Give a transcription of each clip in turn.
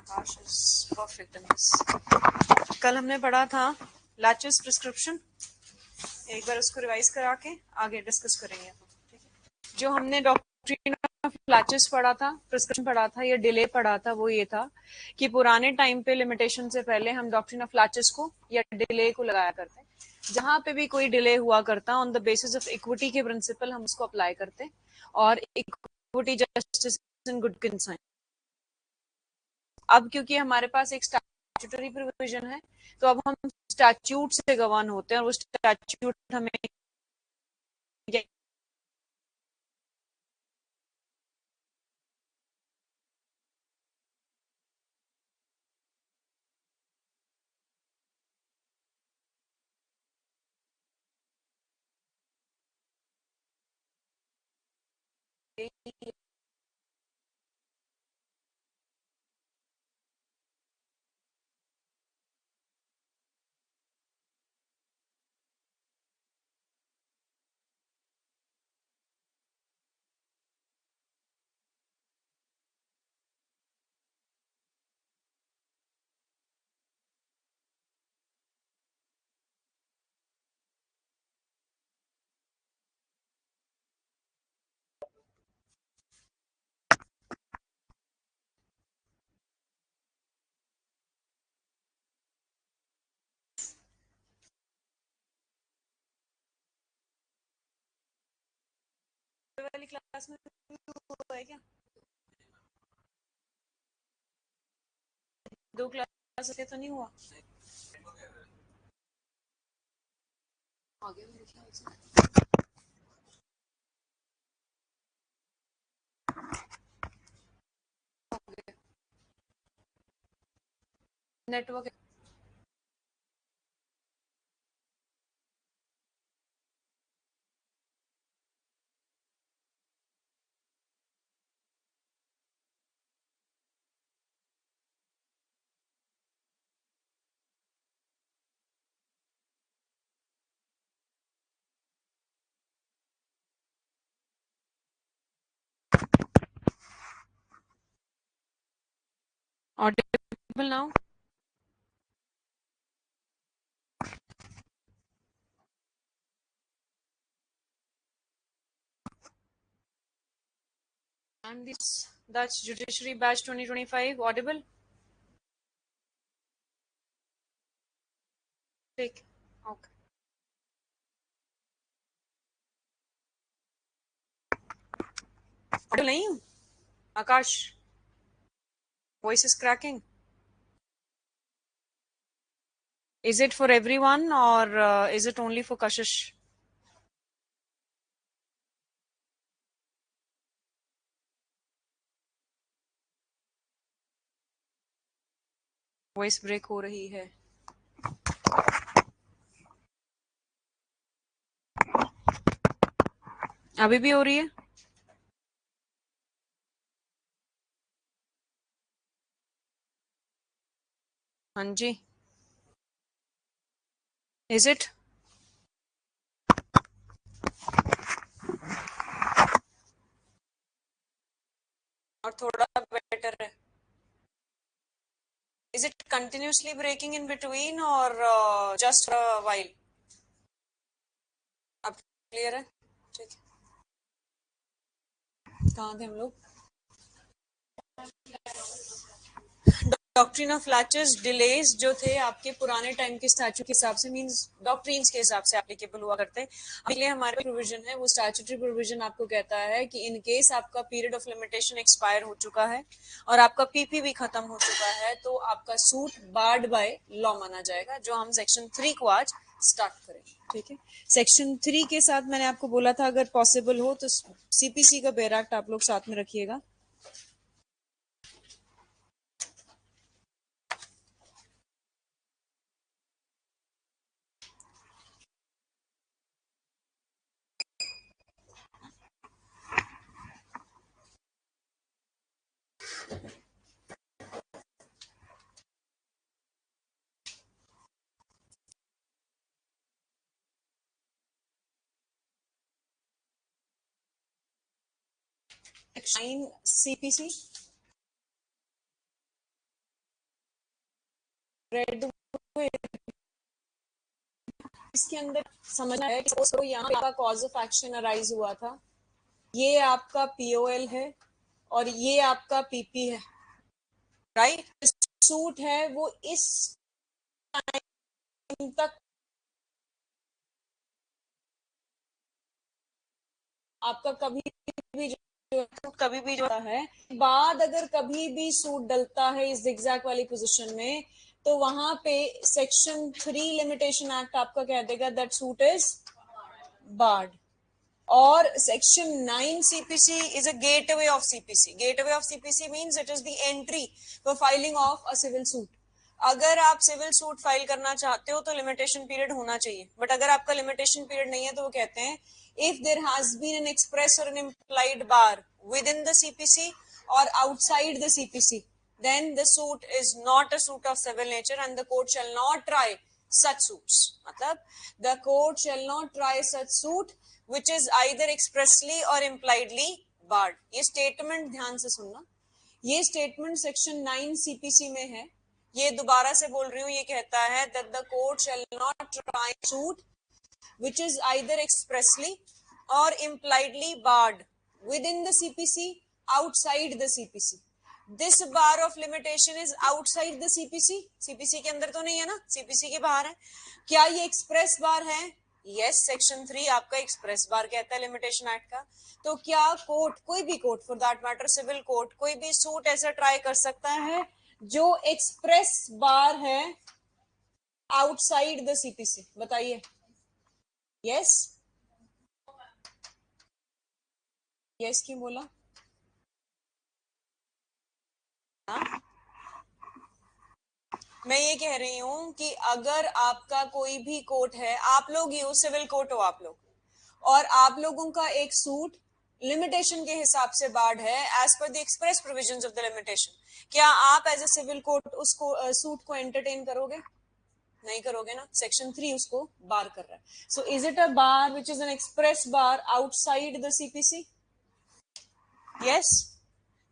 Akash is perfect in this. कल हमने पढ़ा था लैचेस प्रिस्क्रिप्शन, एक बार उसको रिवाइज करा के आगे डिस्कस करेंगे। जो हमने डॉक्ट्रिन ऑफ लैचेस पढ़ा था, प्रिस्क्रिप्शन पढ़ा था या डिले पढ़ा था, वो ये था कि पुराने टाइम पे लिमिटेशन से पहले हम डॉक्ट्रिन ऑफ लैचेस को या डिले को लगाया करते, जहां पे भी कोई डिले हुआ करता on the basis of equity के प्रिंसिपल हम उसको अप्लाई करते, और equity justice in good consign. अब क्योंकि हमारे पास एक स्टैट्यूटरी प्रोविजन है, तो अब हम स्टैट्यूट से गवर्न होते हैं, और वो स्टैट्यूट हमें वाली क्लास में हुआ है क्या? 2 क्लास से तो नहीं हुआ आगे मेरे ख्याल से। Network audible now? And this, that's Judiciary Batch 2025 audible? ठीक, ओके। ऑडिबल नहीं हूँ Akash? Voice is cracking. Is it for everyone or is it only for Kashish? Voice break हो रही है। अभी भी हो रही है? हाँ जी। Is it? और थोड़ा बेटर है? Is it continuously breaking in between or just for a while? अब क्लियर है? ठीक है। कहाँ थे हम लोग? डॉक्ट्रिन ऑफ लैचेस डिलेज जो थे आपके पुराने टाइम के स्टैच्यू के हिसाब से, मींस डॉक्ट्रिन्स के हिसाब से एप्लीकेबल हुआ करते हैं। इसलिए हमारे प्रोविजन है, वो स्टैट्यूटरी प्रोविजन आपको कहता है कि इन केस आपका पीरियड ऑफ लिमिटेशन एक्सपायर हो चुका है और आपका पीपी भी खत्म हो चुका है, तो आपका सूट बार्ड बाय लॉ माना जाएगा, जो हम सेक्शन 3 को आज स्टार्ट करेंगे। ठीक है, सेक्शन 3 के साथ मैंने आपको बोला था अगर पॉसिबल हो तो सीपीसी का बेयर एक्ट आप लोग साथ में रखिएगा। सीपीसी रेड इसके अंदर समझना है कि यहाँ आपका कॉज ऑफ एक्शन अराइज हुआ था, ये आपका पीओएल है और ये आपका पीपी है, राइट। सूट है वो इस टाइम तक आपका कभी भी जो है बाद अगर कभी भी सूट डलता है इस जिगजैग वाली पोजीशन में, तो वहां पे सेक्शन 3 लिमिटेशन एक्ट आपका कह देगा दैट सूट इज बार्ड। और section 9 CPC is a gateway of CPC. Gateway of CPC means it is the entry for filing of a civil suit. अगर आप सिविल सूट फाइल करना चाहते हो तो लिमिटेशन पीरियड होना चाहिए, बट अगर आपका लिमिटेशन पीरियड नहीं है तो वो कहते हैं if there has been an express or an implied bar within the CPC or outside the CPC, then the suit is not a suit of civil nature and the court shall not try such suits. मतलब the court shall not try such suit which is either expressly or impliedly barred. ये statement ध्यान से सुनना, ये statement section 9 CPC में है। ये दोबारा से बोल रही हूँ, ये कहता है that the court shall not try suit which is either expressly or impliedly barred within the CPC, outside the CPC. This bar of limitation is outside the CPC. CPC के अंदर तो नहीं है ना, CPC के बाहर है। क्या ये एक्सप्रेस बार है? यस, सेक्शन 3 आपका एक्सप्रेस बार कहता है लिमिटेशन एक्ट का। तो क्या कोर्ट, कोई भी court for that matter civil court, कोई भी सूट ऐसा ट्राई कर सकता है जो एक्सप्रेस बार है आउटसाइड द CPC? बताइए। यस, यस क्यों बोला? हाँ? मैं ये कह रही हूं कि अगर आपका कोई भी कोर्ट है, आप लोग ही सिविल कोर्ट हो आप लोग, और आप लोगों का एक सूट लिमिटेशन के हिसाब से बार्ड है as per the express provisions of the limitation, क्या आप एज ए सिविल कोर्ट उसको सूट को एंटरटेन करोगे? नहीं करोगे ना, सेक्शन 3 उसको बार कर रहा है। So is it a bar which is an express bar outside the CPC? Yes.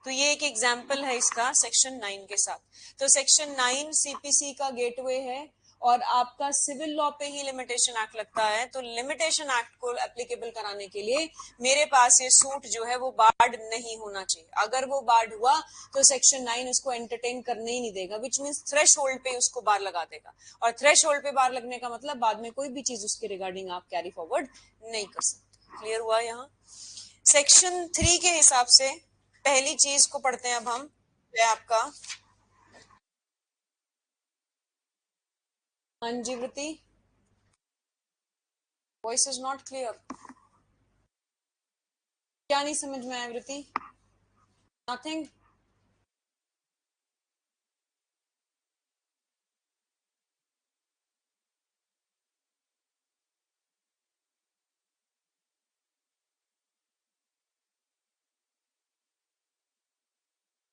तो ये एक एग्जाम्पल है इसका सेक्शन 9 के साथ। तो सेक्शन 9 CPC का गेटवे है और आपका सिविल लॉ पे ही लिमिटेशन एक्ट लगता है। तो लिमिटेशन एक्ट को एप्लीकेबल कराने के लिए मेरे पास ये सूट जो है वो बार्ड नहीं होना चाहिए। अगर वो बार्ड हुआ तो सेक्शन 9 उसको एंटरटेन करने ही नहीं देगा, विच मीन्स थ्रेश होल्ड पे उसको बार लगा देगा। और थ्रेश होल्ड पे बार लगने का मतलब बाद में कोई भी चीज उसके रिगार्डिंग आप कैरी फॉरवर्ड नहीं कर सकते। क्लियर हुआ? यहाँ सेक्शन 3 के हिसाब से पहली चीज को पढ़ते हैं अब हम, है आपका। हाँ जी वृति, वॉइस इज नॉट क्लियर। क्या नहीं समझ में आया वृति? Nothing.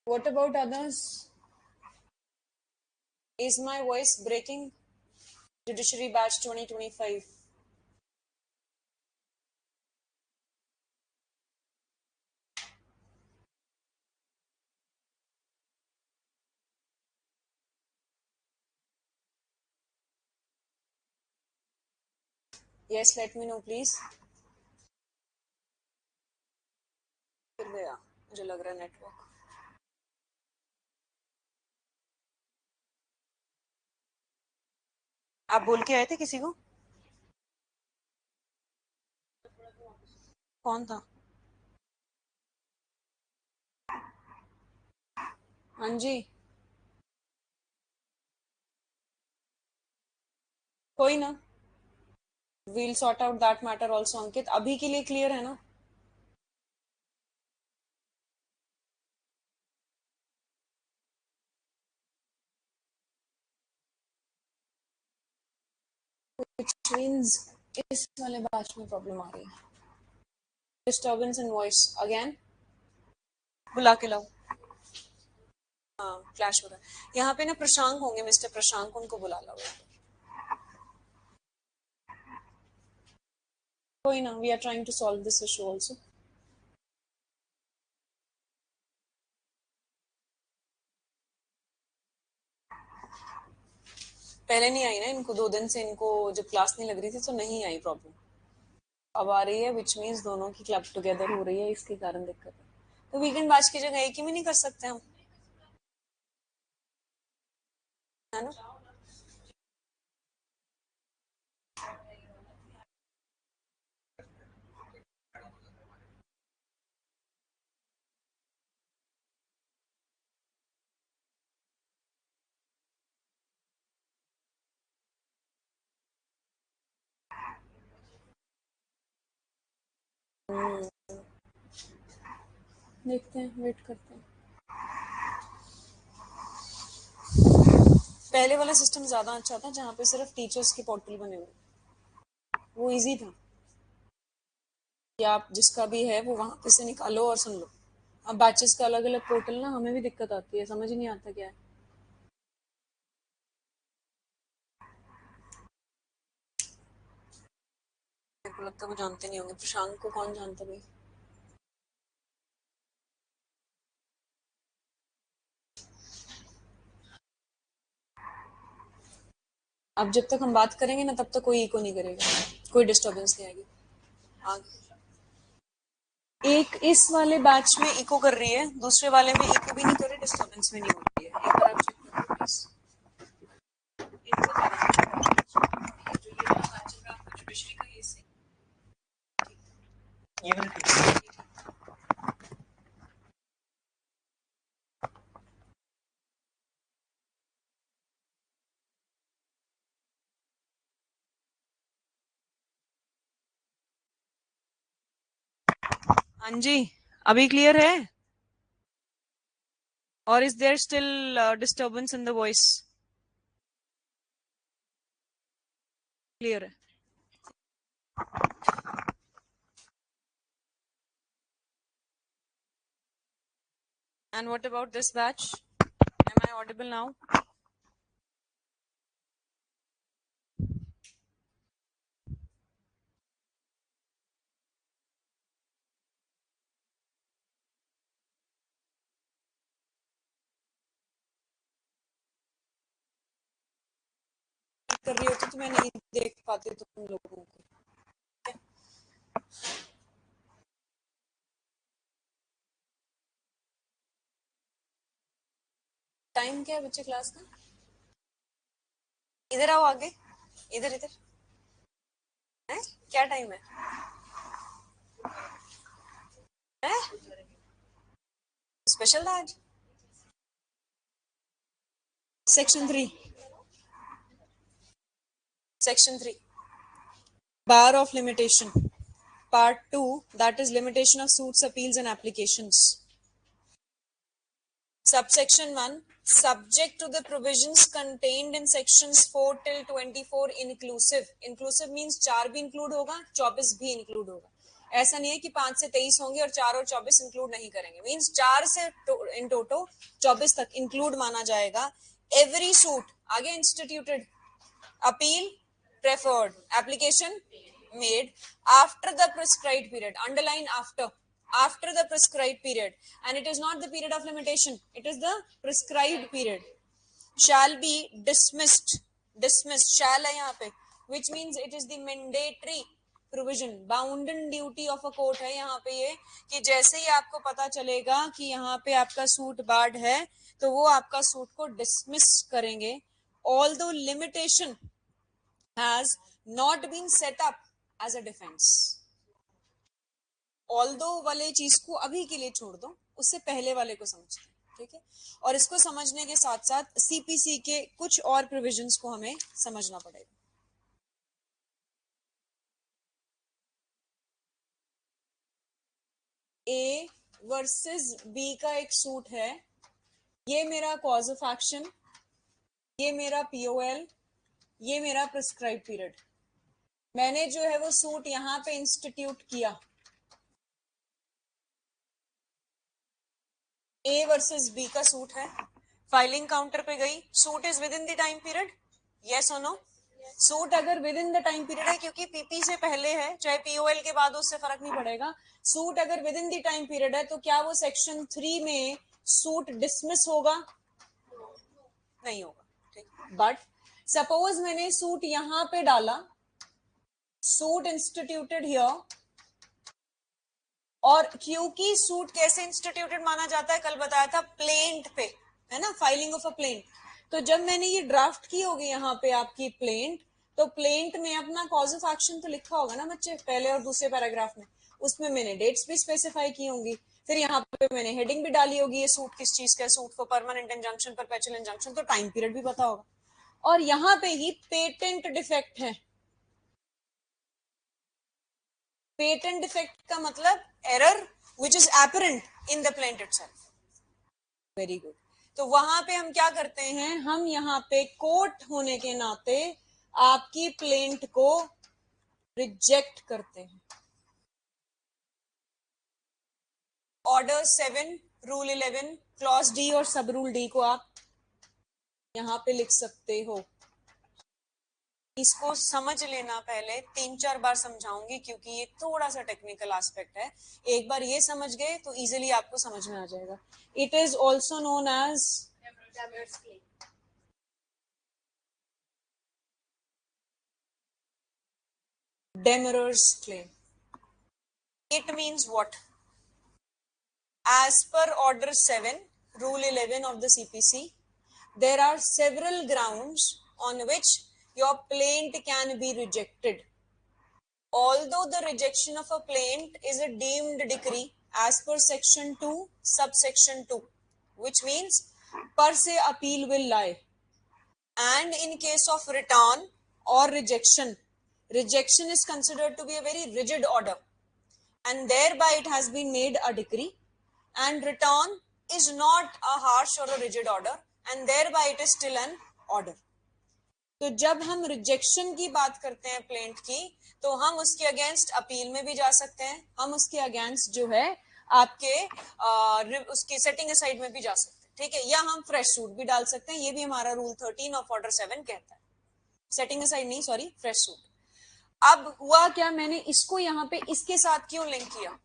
What about others? Is my voice breaking? Judiciary Batch 2025. Yes, let me know please. फिर गया, मुझे लग रहा है नेटवर्क। आप बोल के आए थे किसी को? कौन था? हाँ जी, कोई ना, we'll sort out that matter also। अंकित अभी के लिए क्लियर है ना? Which means इस वाले बैच में प्रॉब्लम आ रही है। डिस्टर्बेंस इन वॉइस अगेन, बुला के लाओ। हाँ क्लैश हो रहा है यहाँ पे ना। प्रशांक होंगे, मिस्टर प्रशांक, उनको बुला लो। कोई ना, we are trying to solve this issue also. पहले नहीं आई ना इनको, 2 दिन से इनको जब क्लास नहीं लग रही थी तो नहीं आई प्रॉब्लम, अब आ रही है, विच मीन्स दोनों की क्लब टुगेदर हो रही है, इसके कारण दिक्कत है। तो वीकेंड बैच की जगह एक ही में नहीं कर सकते हम, है ना? देखते हैं, वेट करते हैं। पहले वाला सिस्टम ज्यादा अच्छा था जहाँ पे सिर्फ टीचर्स के पोर्टल बने हुए, वो इजी था कि आप जिसका भी है वो वहां पे से निकालो और सुन लो। अब बैचेस का अलग अलग पोर्टल ना, हमें भी दिक्कत आती है, समझ ही नहीं आता क्या है। मेरे को लगता है वो जानते नहीं होंगे, प्रशांत को कौन जानता भाई। अब जब तक हम बात करेंगे ना तब तक कोई इको नहीं करेगा, कोई डिस्टरबेंस नहीं आएगी। आगे एक इस वाले बैच में इको कर रही है, दूसरे वाले में इको भी नहीं कर रही, डिस्टरबेंस भी नहीं हो रही है। एक बार आप चेक करो प्लीज। इनको जो ये वाला बैच चल रहा है आपका जुडिशरी का, ये वाला ठीक है। हाँ जी, अभी क्लियर है? और is there still disturbance in the voice? Clear है? And what about this batch? Am I audible now? कर रही होती तो मैं नहीं देख पाती तुम लोगों को। टाइम क्या है बच्चे क्लास का? इधर आओ आगे, इधर इधर है। क्या टाइम है? स्पेशल था आज। Section 3, section 3 bar of limitation, part 2, that is limitation of suits, appeals and applications. Subsection 1, subject to the provisions contained in sections 4 till 24 inclusive. Inclusive means 4 भी include होगा, 24 भी include होगा। ऐसा नहीं है कि 5 से 23 होंगे और 4 और 24 इंक्लूड नहीं करेंगे, मीन्स 4 से इन टोटो 24 तक इंक्लूड माना जाएगा। एवरी सूट आगे instituted, appeal preferred, application made after the prescribed period, underline after the prescribed period, and it is not the period of limitation, it is the prescribed period, shall be dismissed shall है यहाँ पे, which means it is the mandatory provision, bounden duty of a court है यहाँ पे ये, कि जैसे ही आपको पता चलेगा कि यहाँ पे आपका सूट बार्ड है तो वो आपका सूट को डिसमिस करेंगे। Although limitation has not been set up as a defense. Although वाले चीज को अभी के लिए छोड़ दो, उससे पहले वाले को समझते हैं, ठीक है? और इसको समझने के साथ साथ सीपीसी के कुछ और प्रोविजंस को हमें समझना पड़ेगा। ए वर्सेस बी का एक सूट है, ये मेरा कॉज ऑफ एक्शन, ये मेरा पीओएल, ये मेरा प्रिस्क्राइब पीरियड। मैंने जो है वो सूट यहाँ पे इंस्टीट्यूट किया, ए वर्सेस बी का सूट है, फाइलिंग काउंटर पे गई, suit is with in the time period, yes और नो? सूट अगर with in the time period है, क्योंकि पीपी से पहले है, चाहे पीओएल के बाद, उससे फर्क नहीं पड़ेगा, सूट अगर with in the time period है तो क्या वो सेक्शन 3 में सूट डिसमिस होगा? नहीं होगा, ठीक। बट सपोज मैंने सूट यहां पे डाला, सूट इंस्टीट्यूटेड हियर, और क्योंकि सूट कैसे इंस्टीट्यूटेड माना जाता है, कल बताया था प्लेंट पे, है ना, फाइलिंग ऑफ अ प्लेंट। तो जब मैंने ये ड्राफ्ट की होगी यहाँ पे आपकी प्लेंट, तो प्लेंट में अपना कॉज ऑफ एक्शन तो लिखा होगा ना बच्चे, पहले और दूसरे पैराग्राफ में, उसमें मैंने डेट्स भी स्पेसिफाई की होंगी, फिर यहाँ पे मैंने हेडिंग भी डाली होगी, ये सूट किस चीज का है, suit for permanent injunction, perpetual injunction, तो टाइम पीरियड भी पता होगा। और यहाँ पे ही पेटेंट डिफेक्ट है। पेटेंट डिफेक्ट का मतलब error which is apparent in the plaint itself. Very good. तो वहां पे हम क्या करते हैं, हम यहाँ पे कोर्ट होने के नाते आपकी प्लेंट को रिजेक्ट करते हैं। ऑर्डर 7, रूल 11, क्लॉज डी और सब रूल डी को आप यहाँ पे लिख सकते हो। इसको समझ लेना, पहले 3-4 बार समझाऊंगी क्योंकि ये थोड़ा सा टेक्निकल एस्पेक्ट है। एक बार ये समझ गए तो इजीली आपको समझ में आ जाएगा। It is also known as Demerar's claim. It means what? As per Order 7, Rule 11 of the CPC, there are several grounds on which your plaint can be rejected. Although the rejection of a plaint is a deemed decree as per Section 2, subsection 2, which means per se appeal will lie. And in case of return or rejection, rejection is considered to be a very rigid order, and thereby it has been made a decree, and return is not a harsh or a rigid order, and thereby it is still an order. तो जब हम rejection की बात करते हैं plaint की, तो हम उसके अगेंस्ट अपील में भी जा सकते हैं, हम उसके अगेंस्ट जो है आपके उसके सेटिंग असाइड में भी जा सकते हैं, ठीक है, या हम फ्रेश सूट भी डाल सकते हैं। ये भी हमारा रूल 13 ऑफ ऑर्डर 7 कहता है। सेटिंग असाइड नहीं, सॉरी, फ्रेश सूट। अब हुआ क्या, मैंने इसको यहाँ पे इसके साथ क्यों लिंक किया?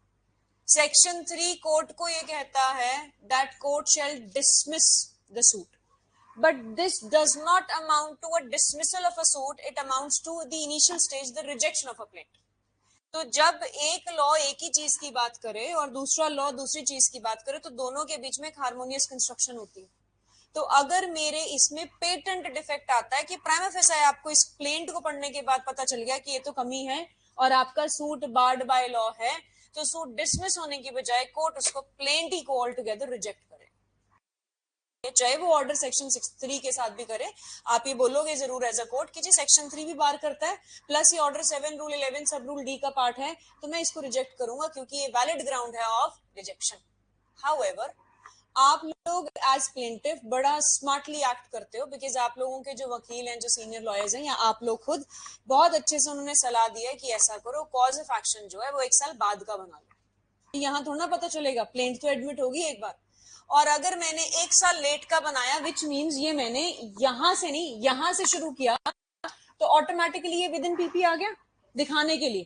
सेक्शन 3 कोर्ट को ये कहता है that court shall dismiss the suit, but this does not amount to a dismissal of a suit, it amounts to the initial stage, the rejection of a plaint. तो जब एक law एक ही चीज की बात करे और दूसरा लॉ दूसरी चीज की बात करे, तो दोनों के बीच में एक हार्मोनियस कंस्ट्रक्शन होती है। तो अगर मेरे इसमें पेटेंट डिफेक्ट आता है कि प्राइमा फेसाई आपको इस प्लेंट को पढ़ने के बाद पता चल गया कि ये तो कमी है और आपका सूट बार्ड बाय लॉ है, तो सूट डिसमिस होने की बजाय कोर्ट उसको प्लेंट ही को ऑल टुगेदर रिजेक्ट करे, चाहे वो ऑर्डर सेक्शन 3 के साथ भी करे। आप ये बोलोगे जरूर एज अ कोर्ट कि जी सेक्शन 3 भी बार करता है, प्लस ये ऑर्डर 7 रूल 11 सब रूल डी का पार्ट है, तो मैं इसको रिजेक्ट करूंगा क्योंकि ये वैलिड ग्राउंड है ऑफ रिजेक्शन। हाउएवर, आप लोग एज प्लेंटिफ बड़ा स्मार्टली एक्ट करते हो, बिकॉज आप लोगों के जो वकील हैं, जो सीनियर लॉयर्स हैं, या आप लोग खुद बहुत अच्छे से उन्होंने सलाह दी है कि ऐसा करो, कॉज ऑफ एक्शन जो है वो 1 साल बाद का बना लो। यहाँ थोड़ा पता चलेगा, प्लेंट तो एडमिट होगी एक बार, और अगर मैंने 1 साल लेट का बनाया, विच मीन्स ये मैंने यहां से नहीं यहां से शुरू किया, तो ऑटोमेटिकली ये विद इन पीपी आ गया दिखाने के लिए।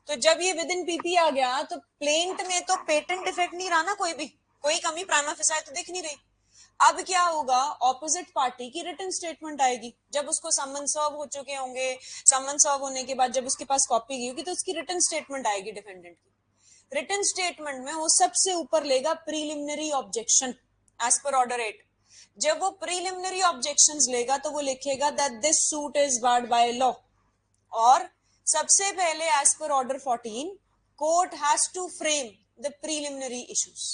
तो जब ये विद इन पीपी आ गया, तो प्लेंट में तो पेटेंट डिफेक्ट नहीं रहा ना, कोई कमी प्राइमा फेसाई तो दिख नहीं रही। अब क्या होगा, ऑपोजिट पार्टी की रिटन स्टेटमेंट आएगी, जब उसको समन सर्व हो चुके होंगे, समन सर्व होने के बाद जब उसके पास कॉपी गई होगी, तो उसकी रिटन स्टेटमेंट आएगी डिफेंडेंट की। रिटन स्टेटमेंट में वो सबसे ऊपर लेगा preliminary objection as per order 8। जब वो प्रीलिमिनरी ऑब्जेक्शंस लेगा तो वो लिखेगा that this suit is barred by law, और सबसे पहले as per order 14 court has to frame the preliminary issues,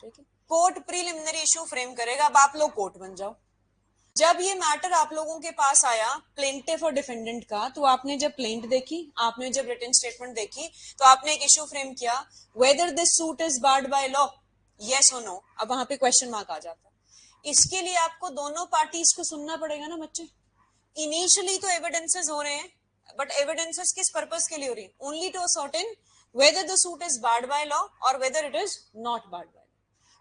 ठीक है, कोर्ट प्रीलिमिनरी इशू फ्रेम करेगा। अब आप लोग कोर्ट बन जाओ। जब ये मैटर आप लोगों के पास आया प्लेंटिफ और डिफेंडेंट का, तो आपने जब प्लेंट देखी, आपने जब रिटन स्टेटमेंट देखी, तो आपने एक इशू फ्रेम किया, weather this suit is barred by law, yes और नो। अब वहां पे क्वेश्चन मार्क आ जाता है। इसके लिए आपको दोनों पार्टीज को सुनना पड़ेगा ना बच्चे। इनिशियली तो एविडेंसेस हो रहे हैं, बट एविडेंसेस किस पर्पस के लिए हो रही है? Only to certain whether the suit is barred by law or whether it is not barred by.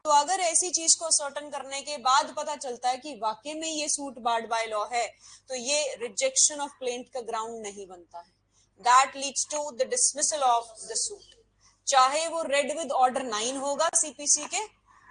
तो अगर ऐसी चीज को सर्टन करने के बाद पता चलता है कि वाकई में ये सूट बार्ड बाय लॉ है, तो ये रिजेक्शन ऑफ प्लेंट का ग्राउंड नहीं बनता है। That leads to the dismissal of the suit, चाहे वो रेड विद ऑर्डर 9 होगा सीपीसी के,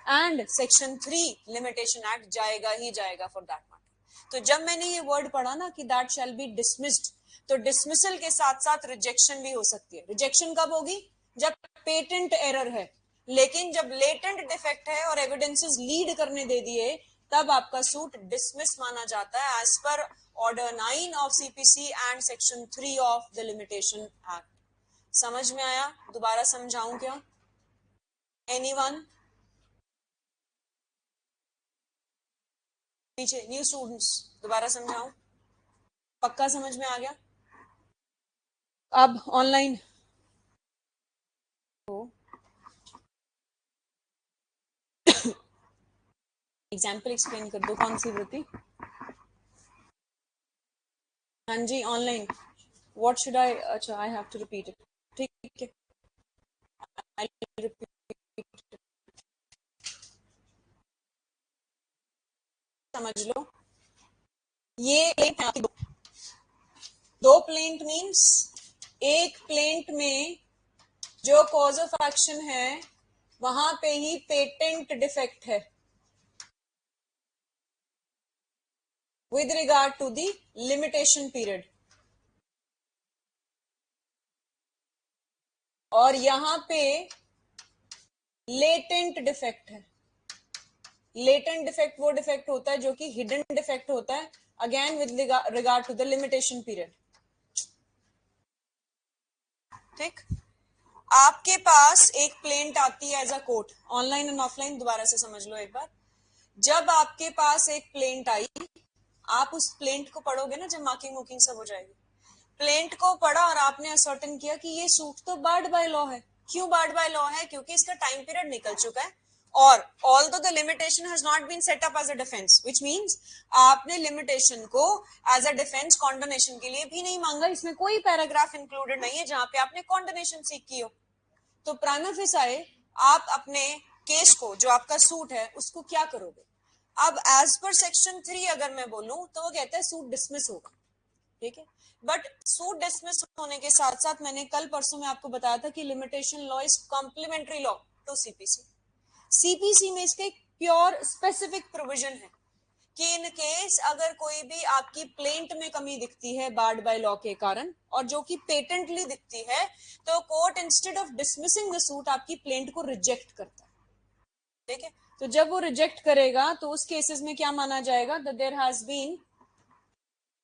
एंड सेक्शन 3 लिमिटेशन एक्ट जाएगा ही जाएगा फॉर दैट मैटर। तो जब मैंने ये वर्ड पढ़ा ना कि दैट शैल बी डिसमिस्ड, तो डिसमिसल के साथ साथ रिजेक्शन भी हो सकती है। रिजेक्शन कब होगी? जब पेटेंट एरर है, लेकिन जब लेटेंट डिफेक्ट है और एविडेंसेस लीड करने दे दिए, तब आपका सूट डिसमिस माना जाता है as per order 9 of CPC and section 3 of the limitation act. समझ में आया? दोबारा समझाऊं क्या? एनीवन? पीछे न्यू स्टूडेंट्स, दोबारा समझाऊं? पक्का समझ में आ गया? अब ऑनलाइन एग्जाम्पल एक्सप्लेन कर दो, कौन सी वृत्ति? हाँ जी ऑनलाइन। व्हाट शुड आई, अच्छा I have to repeat it, ठीक है आई रिपीट। समझ लो, ये एक दो प्लेंट मीन्स एक प्लेंट में जो कॉज ऑफ एक्शन है वहां पे ही पेटेंट डिफेक्ट है with regard to the limitation period, और यहां पे लेटेंट डिफेक्ट है। लेटेंट डिफेक्ट वो डिफेक्ट होता है जो कि हिडन डिफेक्ट होता है, again with regard to the limitation period. ठीक, आपके पास एक प्लेंट आती है as a court, online and offline दोबारा से समझ लो एक बार। जब आपके पास एक प्लेंट आई, आप उस प्लेंट को पढ़ोगे ना जब मार्किंग वुकिंग सब हो जाएगी, प्लेंट को पढ़ा और आपने असर्टन किया कि ये सूट तो बार्ड बाय लॉ है। क्यों बार्ड बाय लॉ है? क्योंकि इसका टाइम पीरियड निकल चुका है, और although the limitation has not been set up as a defence, which means आपने लिमिटेशन को एज अ डिफेंस कॉन्डोनेशन के लिए भी नहीं मांगा। इसमें कोई पैराग्राफ इंक्लूडेड नहीं है जहां पे आपने कॉन्डोनेशन सीख की हो। तो प्राइमा फेसाई आप अपने केस को, जो आपका सूट है, उसको क्या करोगे? अब एज पर सेक्शन 3 अगर मैं बोलूं तो वो कहता है सूट डिसमिस होगा, ठीक है। बट सूट डिसमिस होने के साथ साथ मैंने कल परसों में आपको बताया था कि limitation law is complementary law to CPC. CPC में इसके प्योर स्पेसिफिक प्रोविजन है कि इन केस अगर कोई भी आपकी प्लेंट में कमी दिखती है बार्ड बाय लॉ के कारण, और जो कि पेटेंटली दिखती है, तो court instead of dismissing the suit आपकी प्लेंट को रिजेक्ट करता है, ठीक है। तो जब वो रिजेक्ट करेगा तो उस केसेस में क्या माना जाएगा? That there has been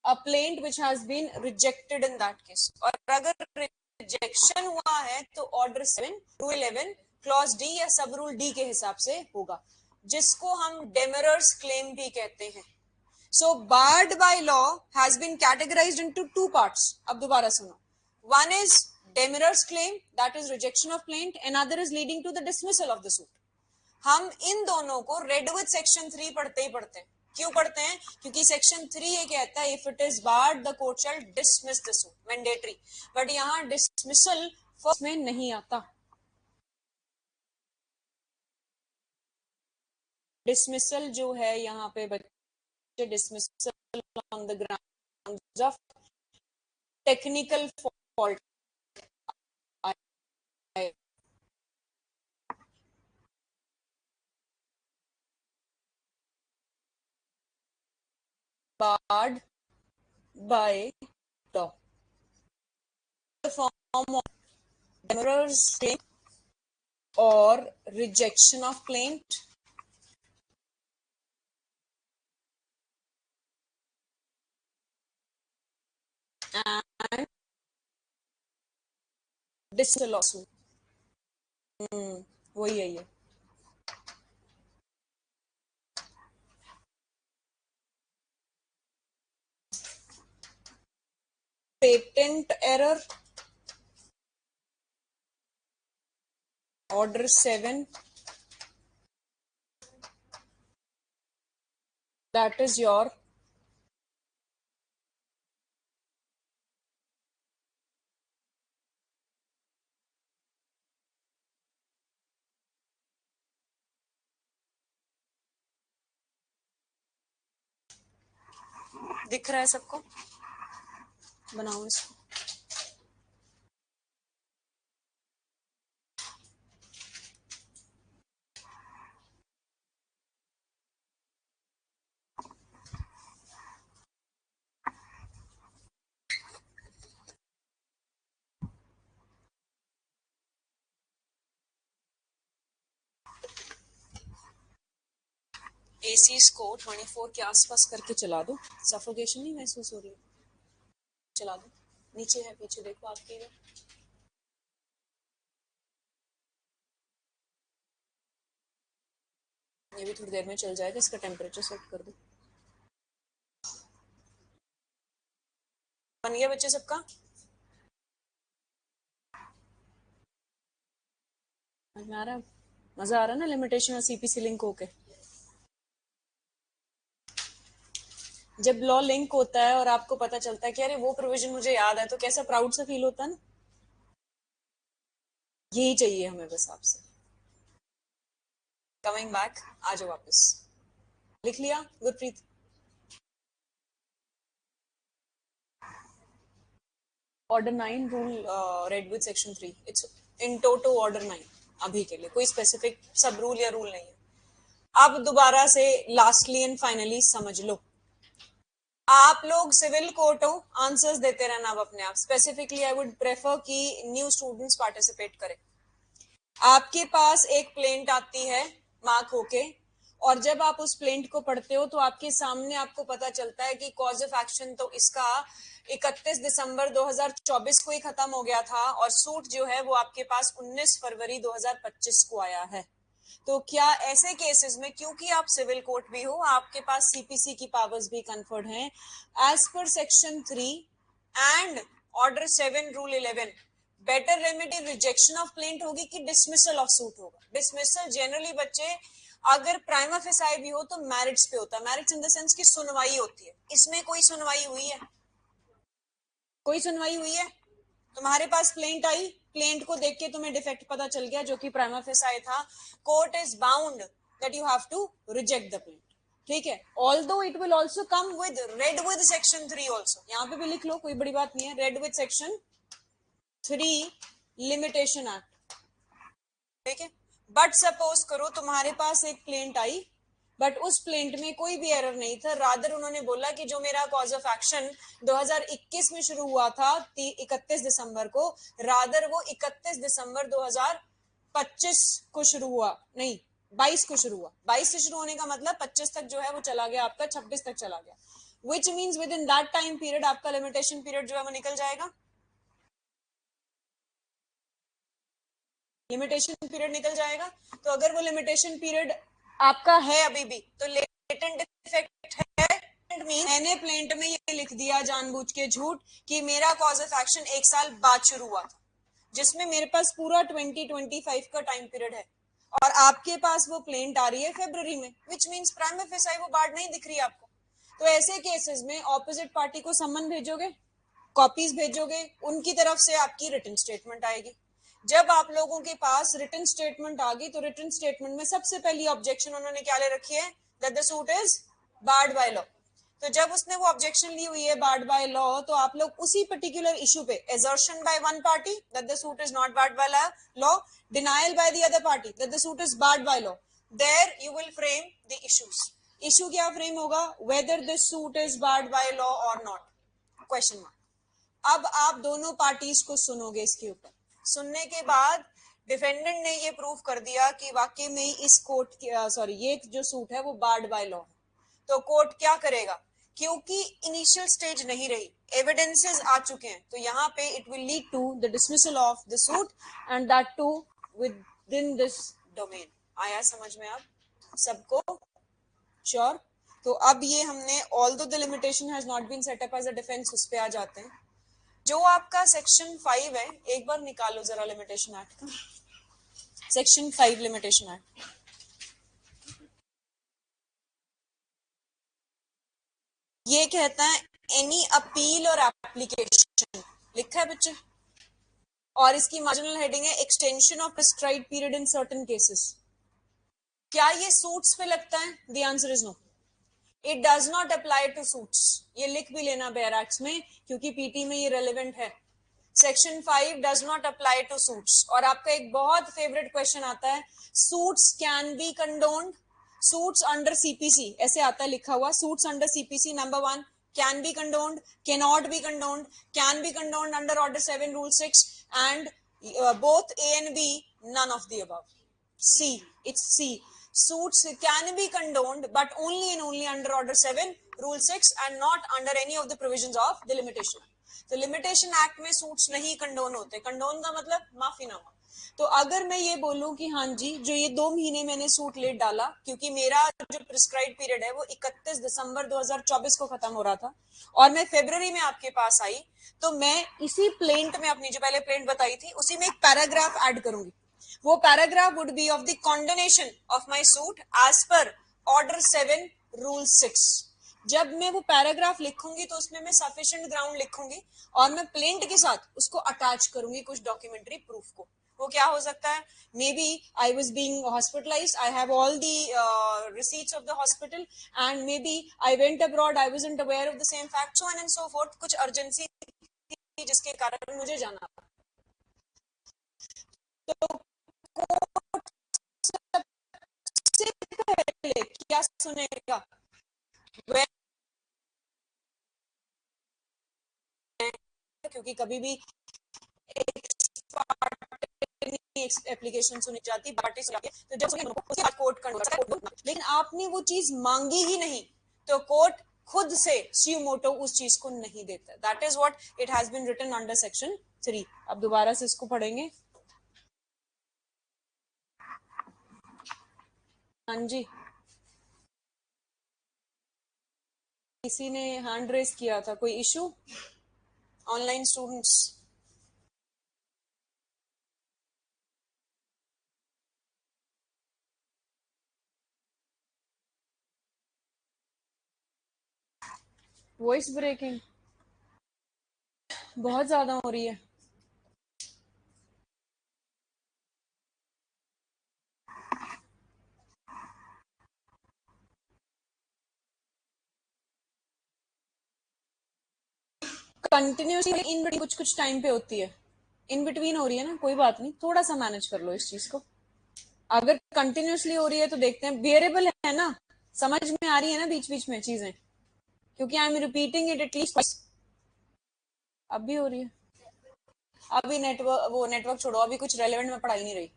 a plaint which has been rejected in that case। और अगर रिजेक्शन हुआ है तो ऑर्डर 7 रूल 11 क्लॉज डी या सब रूल डी के हिसाब से होगा, जिसको हम डेमरर्स क्लेम भी कहते हैं। So barred by law has been categorised into two parts. अब दोबारा सुनो, one is demurrers claim, that is rejection of plaint, and other is leading to the dismissal of the suit. हम इन दोनों को रेड विद सेक्शन 3 पढ़ते ही पढ़ते हैं। क्यों पढ़ते हैं? क्योंकि सेक्शन 3 ये कहता है if it is barred the court shall dismiss the suit, mandatory. But यहां डिसमिसल फर्स्ट में नहीं आता। डिसमिसल जो है यहाँ पे बच्चे, dismissal on the ground of technical fault, barred by law, form of demurrers claim और rejection of plaint and dismissal of suit. वही है ये। Patent error, order 7, that is your दिख रहा है सबको? बनाओ इसको। एसीज को 24 के आसपास करके चला दो, सफोकेशन नहीं महसूस हो रही है, चला दो, नीचे है पीछे देखो आपके इधर, ये भी थोड़ी देर में चल जाएगा, इसका टेम्परेचर सेट कर दो। बन गया बच्चे सबका? आ रहा, मजा आ रहा ना लिमिटेशन और सीपीसी लिंक होके? जब लॉ लिंक होता है और आपको पता चलता है कि अरे वो प्रोविजन मुझे याद है, तो कैसा प्राउड सा फील होता है ना। यही चाहिए हमें बस आपसे। कमिंग बैक, आ जाओ वापस। लिख लिया Gurpreet? Order 9 rule red with section 3, it's in toto order 9 अभी के लिए, कोई स्पेसिफिक सब रूल या रूल नहीं है। अब दोबारा से लास्टली एंड फाइनली समझ लो, आप लोग सिविल कोर्ट हो, आंसर्स देते रहना अब अपने आप। स्पेसिफिकली आई वुड प्रेफर कि न्यू स्टूडेंट्स पार्टिसिपेट करें। आपके पास एक प्लेंट आती है मार्क होके, और जब आप उस प्लेंट को पढ़ते हो तो आपके सामने आपको पता चलता है कि कॉज ऑफ एक्शन तो इसका 31 दिसंबर 2024 को ही खत्म हो गया था, और सूट जो है वो आपके पास 19 फरवरी 2025 को आया है। तो क्या ऐसे केसेस में, क्योंकि आप सिविल कोर्ट भी हो, आपके पास सीपीसी की पावर्स भी कन्फर्ड हैं as per section 3 and order 7 rule 11, better remedy rejection of plaint होगी कि डिसमिसल ऑफ सूट होगा? डिसमिसल जनरली बच्चे अगर प्राइमा फेसाई भी हो तो मैरिट्स पे होता है, मैरिट्स इन द सेंस की सुनवाई होती है। इसमें कोई सुनवाई हुई है? कोई सुनवाई हुई है? तुम्हारे पास प्लेंट आई, प्लेंट को देख के तुम्हें डिफेक्ट पता चल गया जो कि प्राइमा फेसाई था, court is bound that you have to reject the plaint. ठीक है, although it will also come with read with section 3 also, यहाँ पे भी लिख लो, कोई बड़ी बात नहीं है, red with section 3 limitation act. ठीक है, बट सपोज करो तुम्हारे पास एक प्लेंट आई, बट उस प्लेंट में कोई भी एरर नहीं था, रादर उन्होंने बोला कि जो मेरा कॉज ऑफ एक्शन 2021 में शुरू हुआ था 31 दिसंबर को, रादर वो 31 दिसंबर 2025 को शुरू हुआ, नहीं 22 को शुरू हुआ। 22 से शुरू होने का मतलब 25 तक जो है वो चला गया आपका, 26 तक चला गया, which means with in that time period आपका लिमिटेशन पीरियड जो है वो निकल जाएगा। लिमिटेशन पीरियड निकल जाएगा। तो अगर वो लिमिटेशन पीरियड आपका है अभी भी, तो लेटेंट डिफेक्ट है। मैंने प्लेंट में ये लिख दिया जानबूझ के झूठ कि मेरा कॉज ऑफ एक्शन 1 साल बाद शुरू हुआ था, जिसमें मेरे पास पूरा 2025 का टाइम पीरियड है, और आपके पास वो प्लेंट आ रही है फरवरी में, विच मीन्स प्राइमा फेसाई वो बाढ़ नहीं दिख रही आपको। तो ऐसे केसेस में ऑपोजिट पार्टी को सम्मन भेजोगे, कॉपीज भेजोगे, उनकी तरफ से आपकी रिटन स्टेटमेंट आएगी। जब आप लोगों के पास रिटन स्टेटमेंट आ गई, तो रिटन स्टेटमेंट में सबसे पहली ऑब्जेक्शन उन्होंने क्या ले रखी है? That the suit is barred by law. तो जब उसने वो ऑब्जेक्शन ली हुई है बार्ड बाय लॉ, तो आप लोग उसी पर्टिकुलर इशू पे, assertion by one party that the suit is not barred by law, denial by the other party that the suit is barred by law, there you will frame the issues. Issue क्या frame होगा? Whether this suit is barred by law और not, question mark. अब आप दोनों parties को सुनोगे, इसके ऊपर सुनने के बाद डिफेंडेंट ने ये प्रूव कर दिया कि वाकई में इस कोर्ट सॉरी ये जो सूट है वो बार्ड बाय लॉ है, तो कोर्ट क्या करेगा? क्योंकि इनिशियल स्टेज नहीं रही, एविडेंसेस आ चुके हैं, तो यहाँ पे it will lead to the dismissal of the suit and that too within this domain. आया समझ में आप सबको? श्योर? तो अब ये हमने although the limitation has not been set up as a defence, उस पे आ जाते हैं। जो आपका सेक्शन 5 है, एक बार निकालो जरा लिमिटेशन एक्ट का, सेक्शन 5 लिमिटेशन एक्ट। ये कहता है एनी अपील और एप्लीकेशन, लिखा है बच्चे, और इसकी मार्जिनल हेडिंग है extension of prescribed period in certain cases. क्या ये सूट्स पे लगता है? The answer is no, it does not apply to suits. ये लिख भी लेना बेयर एक्ट्स में, क्योंकि पीटी में ये रेलेवेंट है। Section 5 does not apply to suits. और आपका एक बहुत फेवरेट क्वेश्चन आता है, suits can be condoned, suits under CPC, ऐसे आता है लिखा हुआ, suits under CPC number 1 can be condoned, cannot be condoned, can be condoned under order 7 rule 6 and both A and B, none of the above. C, it's C. suits can be condoned but only and only under order 7 rule 6 and not under any of the provisions of the limitation. तो limitation act में suits नहीं condone होते. Condone का मतलब माफीनामा. तो अगर मैं ये बोलूं कि हाँ जी जो ये 2 महीने मैंने सूट लेट डाला क्योंकि मेरा जो प्रिस्क्राइब पीरियड है वो 31 दिसंबर 2024 को खत्म हो रहा था और मैं फरवरी में आपके पास आई, तो मैं इसी प्लेंट में अपनी जो पहले प्लेंट बताई थी उसी में एक पैराग्राफ ऐड करूंगी. वो paragraph would be of the condonation of my suit as per order 7 rule 6. जब मैं वो पैराग्राफ लिखूंगी तो उसमें मैं सफिशिएंट ग्राउंड लिखूंगी और मैं प्लेंट के साथ उसको अटैच करूंगी कुछ डॉक्यूमेंट्री प्रूफ को. वो क्या हो सकता है? Maybe I was being hospitalize, I have all the receipts of the hospital and maybe I went abroad, I wasn't aware of the same fact, so and so forth. कुछ urgency थी जिसके कारण मुझे जाना. तो सबसे पहले क्या सुनेगा? क्योंकि कभी भी एप्लीकेशन सुनी जाती पार्टी सुनी जाती है, तो जब उसके बाद कोर्ट कंडोन. लेकिन आपने वो चीज मांगी ही नहीं तो कोर्ट खुद से स्यूमोटो उस चीज को नहीं देता. That is what it has been written under section 3. अब दोबारा से इसको पढ़ेंगे. हाँ जी, किसी ने हैंड रेस किया था. कोई issue? Online students? Voice breaking बहुत ज्यादा हो रही है. कंटिन्यूसली इन बिटवीन कुछ कुछ टाइम पे होती है, इन बिटवीन हो रही है ना, कोई बात नहीं, थोड़ा सा मैनेज कर लो इस चीज को. अगर कंटिन्यूसली हो रही है तो देखते हैं. बियरेबल है ना, समझ में आ रही है ना बीच बीच में चीजें, क्योंकि I am repeating it at least. अब भी हो रही है. अभी नेटवर्क, वो नेटवर्क छोड़ो, अभी कुछ रेलेवेंट में पढ़ाई नहीं रही.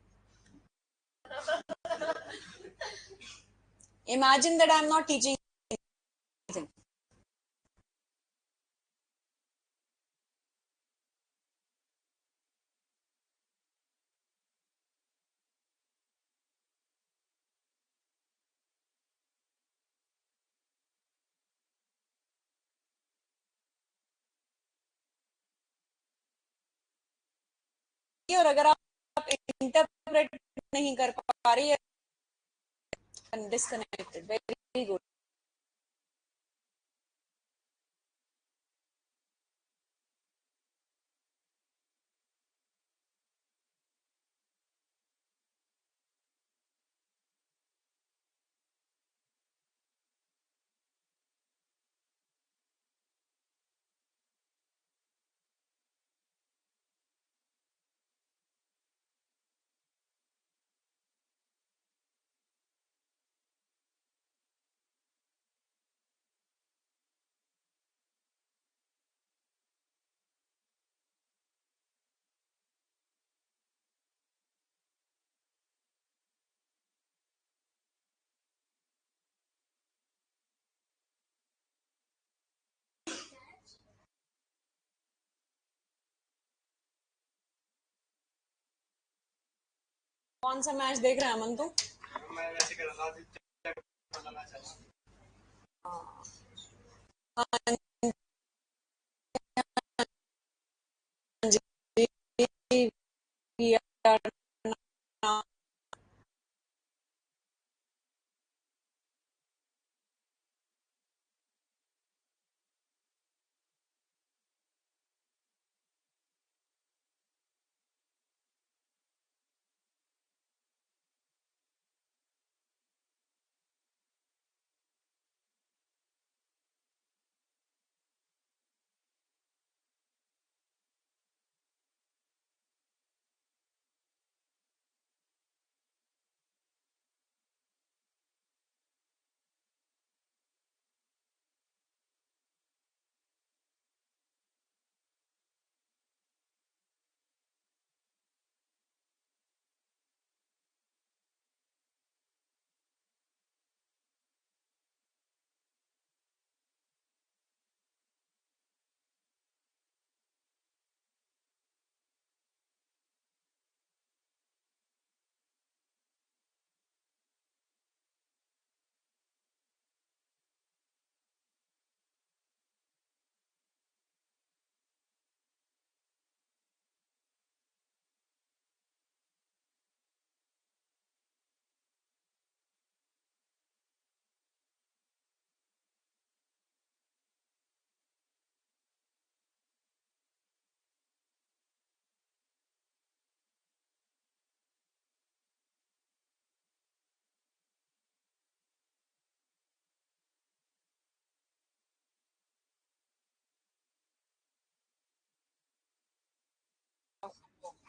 Imagine that I am not teaching. और अगर आप इंटरप्रेट नहीं कर पा रही है, डिस्कनेक्टेड. Very good. कौन सा मैच देख रहे हैं अमन? तो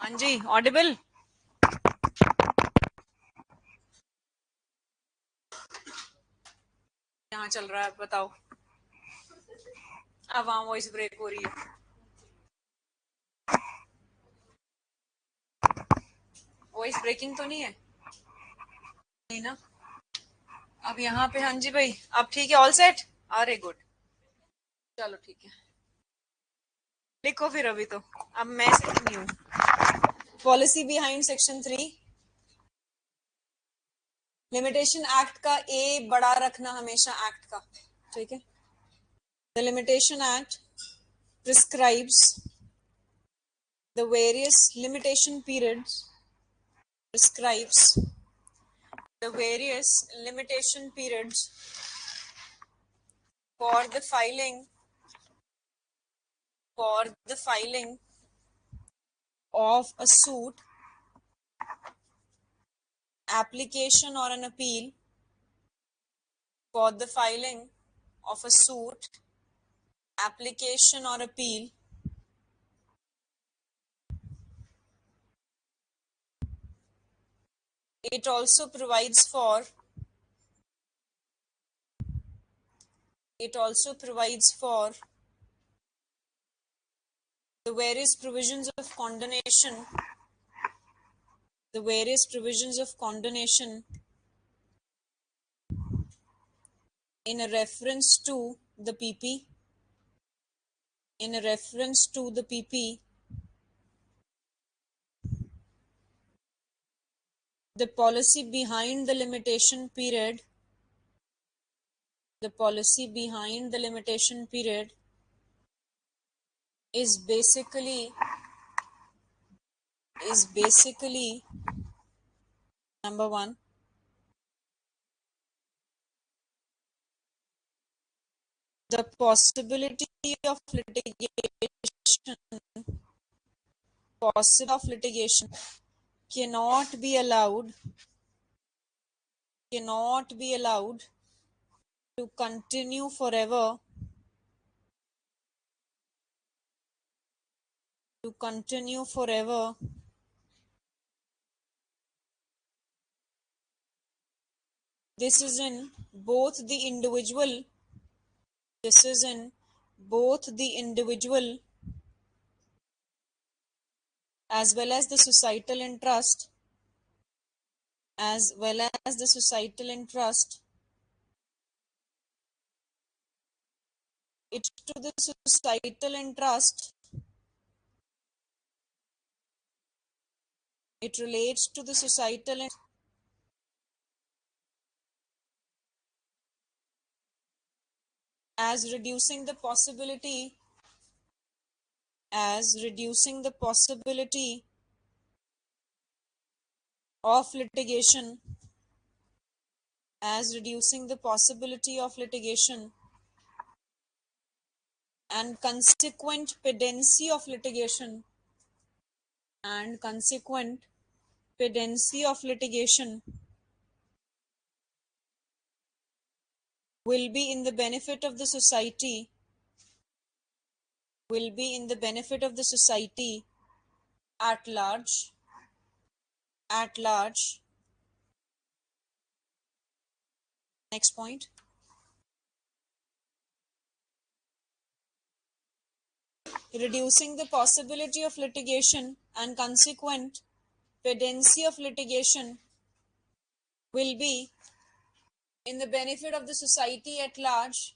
हाँ जी, ऑडिबल? यहाँ चल रहा है, बताओ। अब वहाँ वॉइस ब्रेक हो रही है। वॉइस ब्रेकिंग तो नहीं है? नहीं ना? अब यहाँ पे, हाँ जी भाई, अब ठीक है, ऑल सेट। अरे गुड, चलो ठीक है, लिखो फिर। अभी तो अब मैं लिखनी हूँ। Policy behind section 3, limitation act का ए बड़ा रखना हमेशा एक्ट का, ठीक है। The limitation act prescribes the various limitation periods, prescribes the various limitation periods for the filing of a suit, application or an appeal, for the filing of a suit, application or appeal, it also provides for the various provisions of condonation, in a reference to the PP, the policy behind the limitation period is basically number one, the possibility of litigation cannot be allowed to continue forever this is in both the individual as well as the societal interest it to the societal interest it relates to the societal as reducing the possibility of litigation and consequent pendency of litigation will be in the benefit of the society at large. Next point. Reducing the possibility of litigation and consequent pendency of litigation will be in the benefit of the society at large.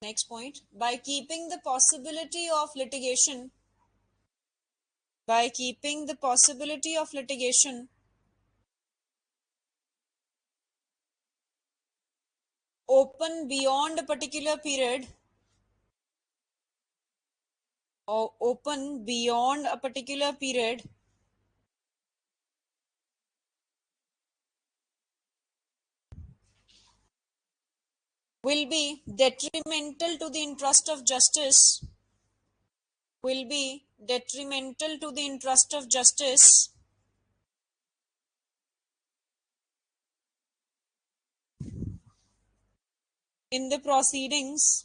Next point. By keeping the possibility of litigation open beyond a particular period will be detrimental to the interest of justice in the proceedings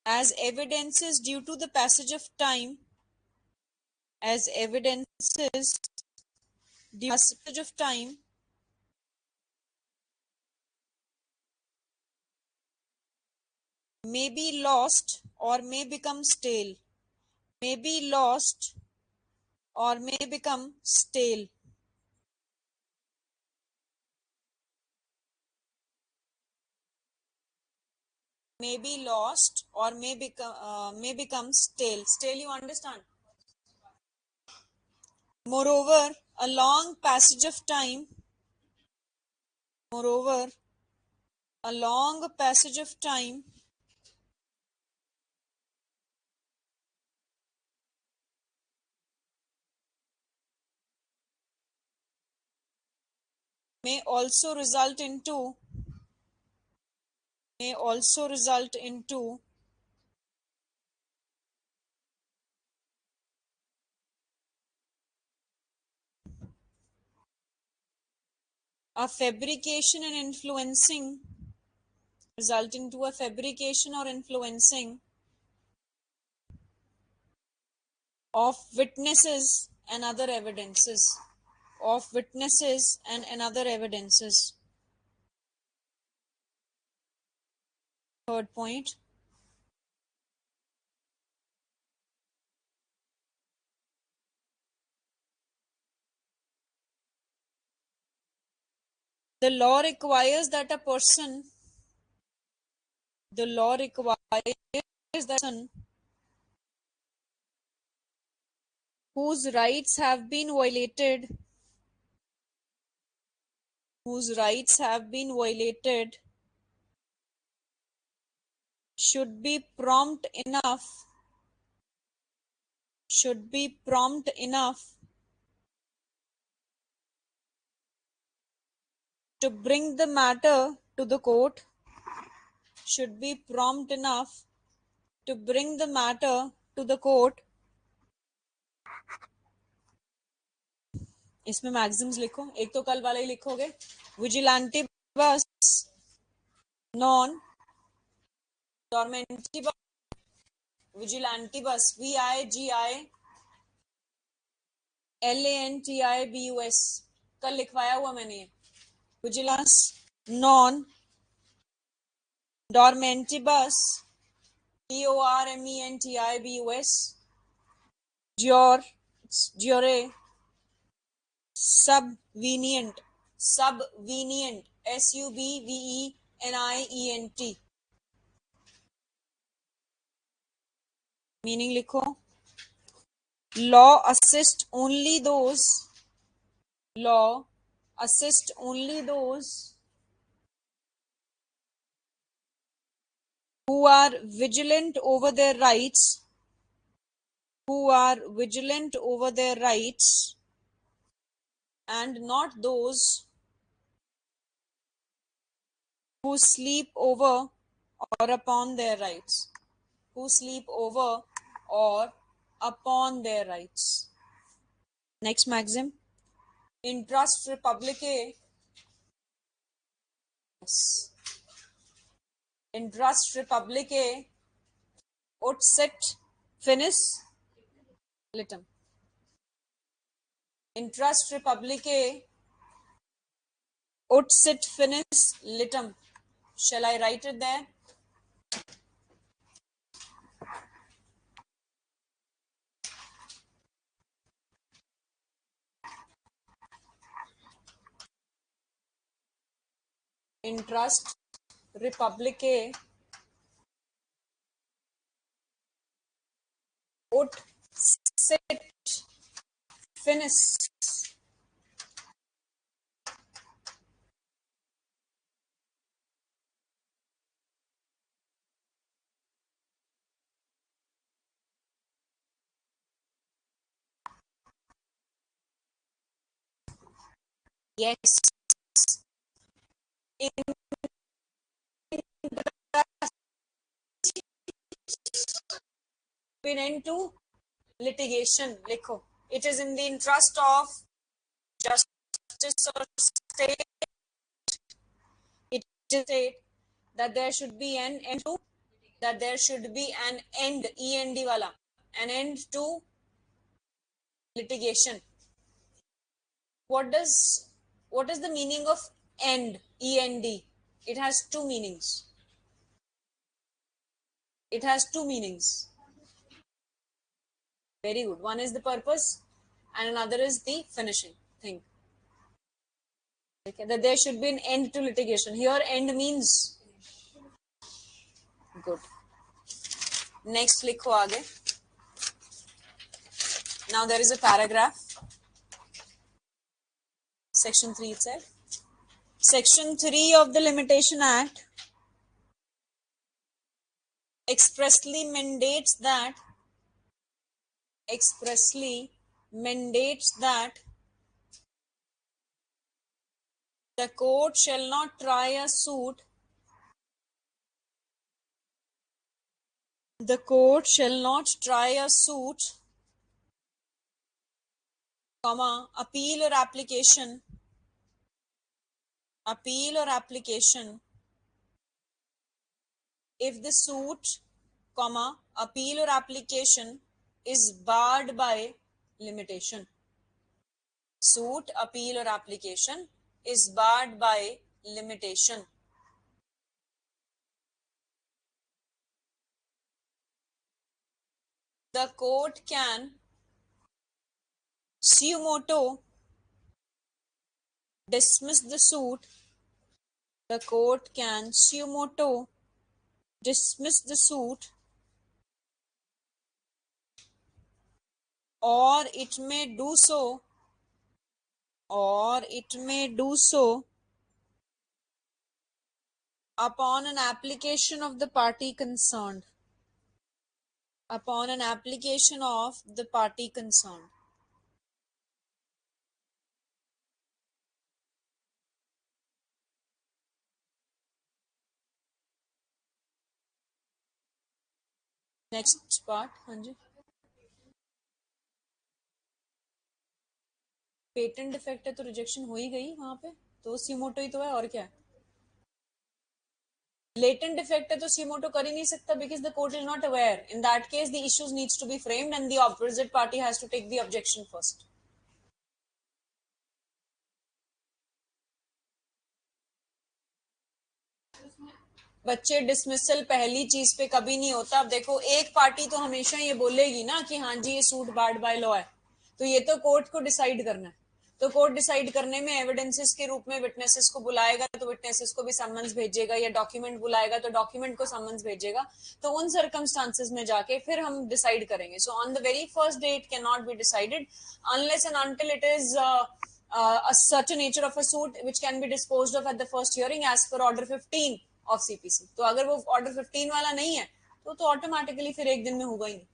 as evidences due to the passage of time, as evidences due to the passage of time, may be lost or may become stale, may be lost or may become stale. May be lost or may become stale. Stale, you understand? Moreover, a long passage of time. Moreover, a long passage of time may also result into a fabrication and influencing, result into a fabrication or influencing of witnesses and other evidences, of witnesses and another evidences. Third point, the law requires that a person whose rights have been violated should be prompt enough to bring the matter to the court, should be prompt enough to bring the matter to the court. इसमें Maxim's लिखो, एक तो कल वाला ही लिखोगे. विजिलेंटिबस non डॉर्मेंटिबस, विजिलेंटिबस VIGILANTIBUS कल लिखवाया हुआ मैंने. विजिलेंस नॉन डॉर्मेंटिबस DORMENTIBUS jure subvenient SUBVENIENT. Meaning लिखो. law assist only those who are vigilant over their rights, and not those who sleep over or upon their rights. Next maxim. Intrust Republicae ut sit finis litem. Intrust Republicae ut sit finis litem. Shall I write it there? Intrust Republicae ut sit finis. Yes. Into litigation लिखो. It is in the interest of justice or state, it is state that there should be an end to, that there should be an end, END wala, an end to litigation. What is the meaning of end, END? It has two meanings. It has two meanings. Very good. One is the purpose and another is the finishing thing. Okay, that there should be an end to litigation. Here end means good. Next likho aage. Now there is a paragraph. Section 3 itself. Section 3 of the Limitation Act expressly mandates that the court shall not try a suit. The court shall not try a suit, appeal or application if the suit, appeal or application is barred by limitation. Suit, appeal or application is barred by limitation. The court can suo motu dismiss the suit. The court can suo motu dismiss the suit, or it may do so upon an application of the party concerned. Upon an application of the party concerned. Next part. हाँ जी, patent defect है तो rejection हो ही गई वहां पे, तो सीमोटो ही तो है, और क्या है. लेटेंट डिफेक्ट है तो सीमोटो कर ही नहीं सकता because the court is not aware. In that case the issues needs to be framed and the opposite party has to take the objection first. बच्चे डिसमिसल पहली चीज पे कभी नहीं होता. अब देखो, एक पार्टी तो हमेशा ये बोलेगी ना कि हाँ जी ये सूट बार्ड बाय लॉ है, तो ये तो कोर्ट को डिसाइड करना है. तो कोर्ट डिसाइड करने में एविडेंसेस के रूप में विटनेसेस को बुलाएगा तो विटनेसेस को भी समन्स भेजेगा, या डॉक्यूमेंट बुलाएगा तो डॉक्यूमेंट को समन्स भेजेगा. तो उन सर्कमस्टांसेस में जाके फिर हम डिसाइड करेंगे. So on the very first day it can not be decided unless and until it is such a nature of a suit which can be disposed of at the first hearing as per order 15 of CPC. तो अगर वो order 15 वाला नहीं है तो automatically फिर एक दिन में होगा ही नहीं.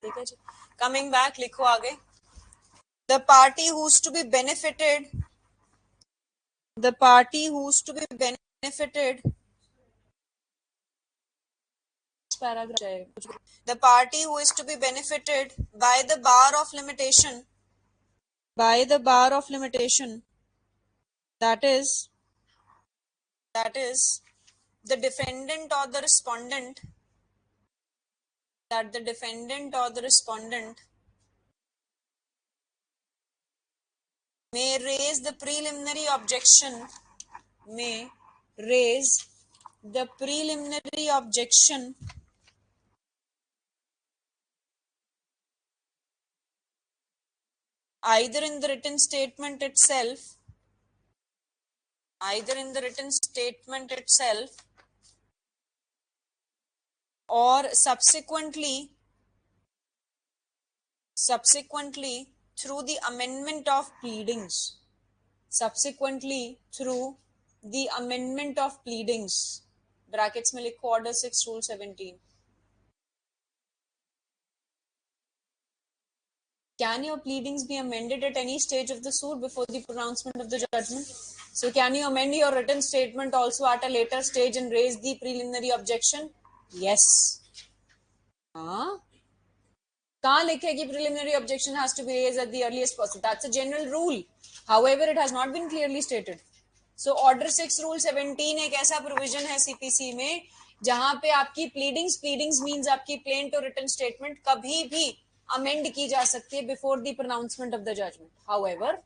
ठीक है जी. कमिंग बैक, लिखो आगे. The party who's to be benefited paragraph. The party who is to be benefited by the bar of limitation, that is the defendant or the respondent, may raise the preliminary objection either in the written statement itself or subsequently through the amendment of pleadings. Brackets में लिखो order 6 rule 17. Can your pleadings be amended at any stage of the suit before the pronouncement of the judgment? So can you amend your written statement also at a later stage and raise the preliminary objection? Yes. कहाँ लिखे कि preliminary objection has to be raised at the earliest possible? That's a general rule. However, it has not been clearly stated. So Order 6 Rule 17 एक ऐसा provision है CPC में जहां पे आपकी प्लीडिंग्स मींस आपकी प्लेंट और रिटन स्टेटमेंट कभी भी अमेंड की जा सकती है before the pronouncement of the judgement. However,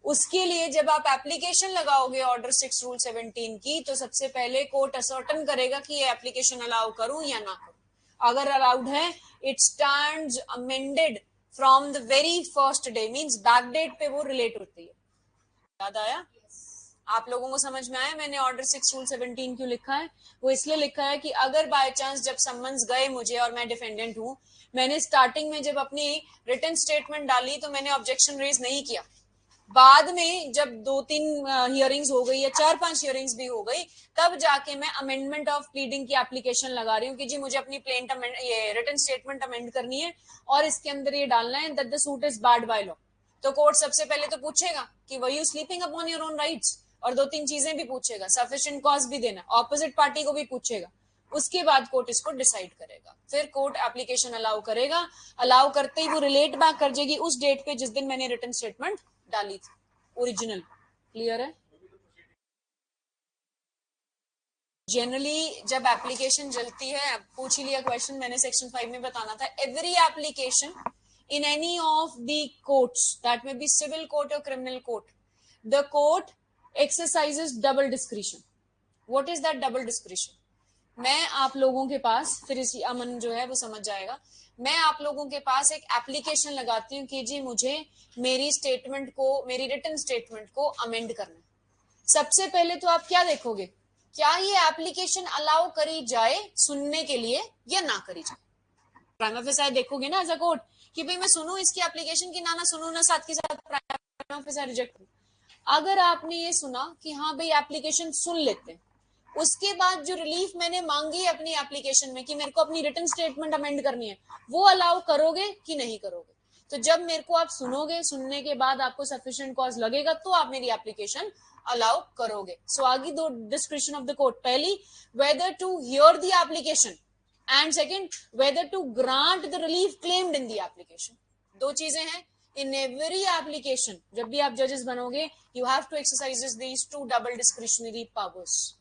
उसके लिए जब आप एप्लीकेशन लगाओगे ऑर्डर 6 रूल 17 की, तो सबसे पहले कोर्ट असर्टन करेगा कि ये एप्लीकेशन अलाउ करूं या ना करूं. अगर अलाउड है, it stands amended from the very first day, means back date पे वो रिलेट होती है. याद आया? आप लोगों को समझ में आया मैंने ऑर्डर 6 रूल 17 क्यों लिखा है? वो इसलिए लिखा है कि अगर बाय चांस जब समन्स गए मुझे और मैं डिफेंडेंट हूं, मैंने स्टार्टिंग में जब अपनी रिटन स्टेटमेंट डाली तो मैंने ऑब्जेक्शन रेज नहीं किया. बाद में जब 2-3 हियरिंग्स हो गई या 4-5 हियरिंग्स भी हो गई, तब जाके मैं अमेंडमेंट ऑफ प्लीडिंग की एप्लीकेशन लगा रही हूँ कि जी मुझे अपनी प्लेंट ये रिटन स्टेटमेंट अमेंड करनी है और इसके अंदर ये डालना है that the suit is barred by law. तो कोर्ट सबसे पहले तो पूछेगा कि were you sleeping upon your own rights, और 2-3 चीजें भी पूछेगा, सफिशिएंट कॉज भी देना, ऑपोजिट पार्टी को भी पूछेगा. उसके बाद कोर्ट इसको डिसाइड करेगा. फिर कोर्ट एप्लीकेशन अलाउ करेगा. अलाउ करते ही वो रिलेट बैक कर जाएगी उस डेट पे जिस दिन मैंने रिटन स्टेटमेंट डाली थी ओरिजिनल. क्लियर है? जनरली जब एप्लीकेशन चलती है, पूछ ही लिया क्वेश्चन, मैंने सेक्शन 5 में बताना था, every application in any of the courts, that may be civil court or criminal court, the court exercises double discretion. What is that double discretion? मैं आप लोगों के पास, फिर इसी अमन जो है वो समझ जाएगा, मैं आप लोगों के पास एक एप्लीकेशन लगाती हूँ कि जी मुझे मेरी स्टेटमेंट को, मेरी रिटन स्टेटमेंट को अमेंड करना है. सबसे पहले तो आप क्या देखोगे, क्या ये एप्लीकेशन अलाउ करी जाए सुनने के लिए या ना करी जाए. प्राइमा फेसाई देखोगे ना एज अ कोर्ट कि भाई मैं सुनूं इसकी एप्लीकेशन की, ना सुनूं ना, साथ के साथ प्राइमा फेसाई रिजेक्ट करूं. अगर आपने ये सुना कि हाँ भाई एप्लीकेशन सुन लेते हैं, उसके बाद जो रिलीफ मैंने मांगी अपनी एप्लीकेशन में कि मेरे को अपनी रिटन स्टेटमेंट अमेंड करनी है, वो अलाउ करोगे कि नहीं करोगे. तो जब मेरे को आप सुनोगे, सुनने के बाद आपको सफिशिएंट कॉज लगेगा तो आप मेरी एप्लीकेशन अलाउ करोगे. सो आगे दो डिस्क्रिप्शन ऑफ द कोर्ट. पहली, whether to hear the application, and second, whether to grant the relief claimed in the application. दो चीजें हैं. इन एवरी एप्लीकेशन जब भी आप जजेस बनोगे, you have to exercise these two double discretionary powers.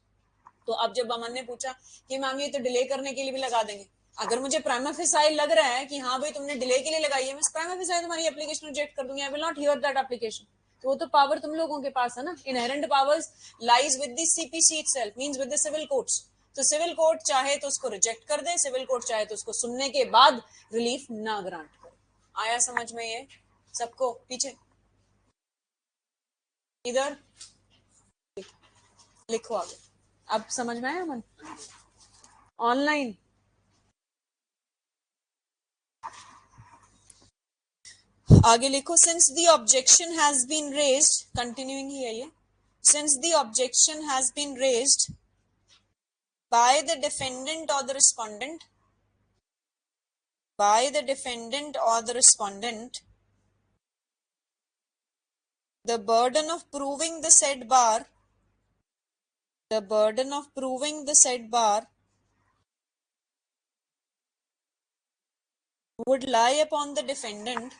तो अब जब अमन ने पूछा कि मैम ये तो डिले करने के लिए भी लगा देंगे, अगर मुझे प्राइमा फेसाई लग रहा है कि हाँ भाई तुमने डिले के लिए लगाई है, मैं प्राइमा फेसाई तुम्हारी एप्लीकेशन रिजेक्ट कर दूंगी, I will not here that application. तो वो तो पावर तुम लोगों के पास है ना. Inherent powers lies with the CPC itself, means with the civil courts. तो सिविल कोर्ट चाहे तो उसको रिजेक्ट कर दे, सिविल कोर्ट चाहे तो उसको सुनने के बाद रिलीफ ना ग्रांट करे. आया समझ में ये सबको? पीछे इधर लिखो आगे. अब समझ में आया मन? ऑनलाइन आगे लिखो. Since the objection has been raised, continuing ही है ये, since the objection has been raised by the defendant or the respondent, by the defendant or the respondent, the burden of proving the said bar, the burden of proving the said bar would lie upon the defendant,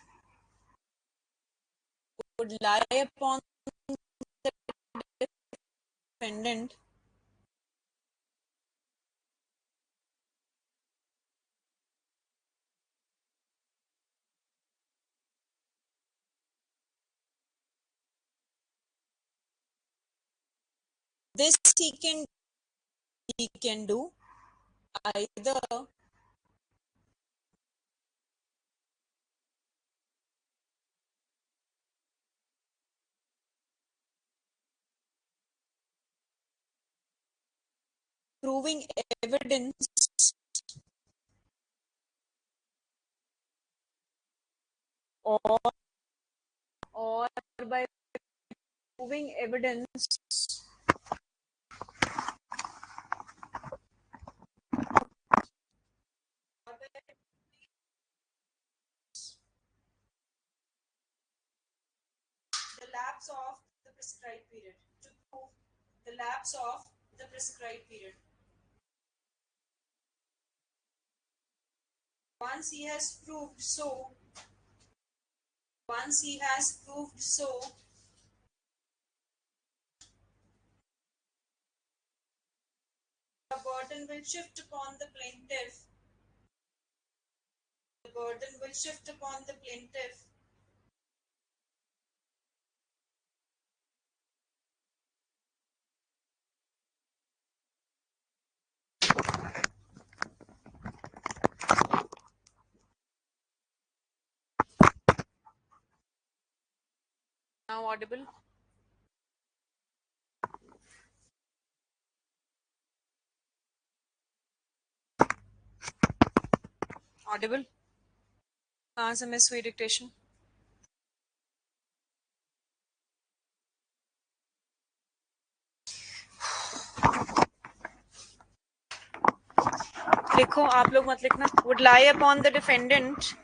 would lie upon the defendant this he can do either proving evidence or by proving evidence the lapse of the prescribed period, to prove the lapse of the prescribed period. Once he has proved so, once he has proved so, burden will shift upon the plaintiff. The burden will shift upon the plaintiff. Now audible? Audible? कहाँ से miss हुई dictation? लिखो, आप लोग मत लिखना. Would lie upon the defendant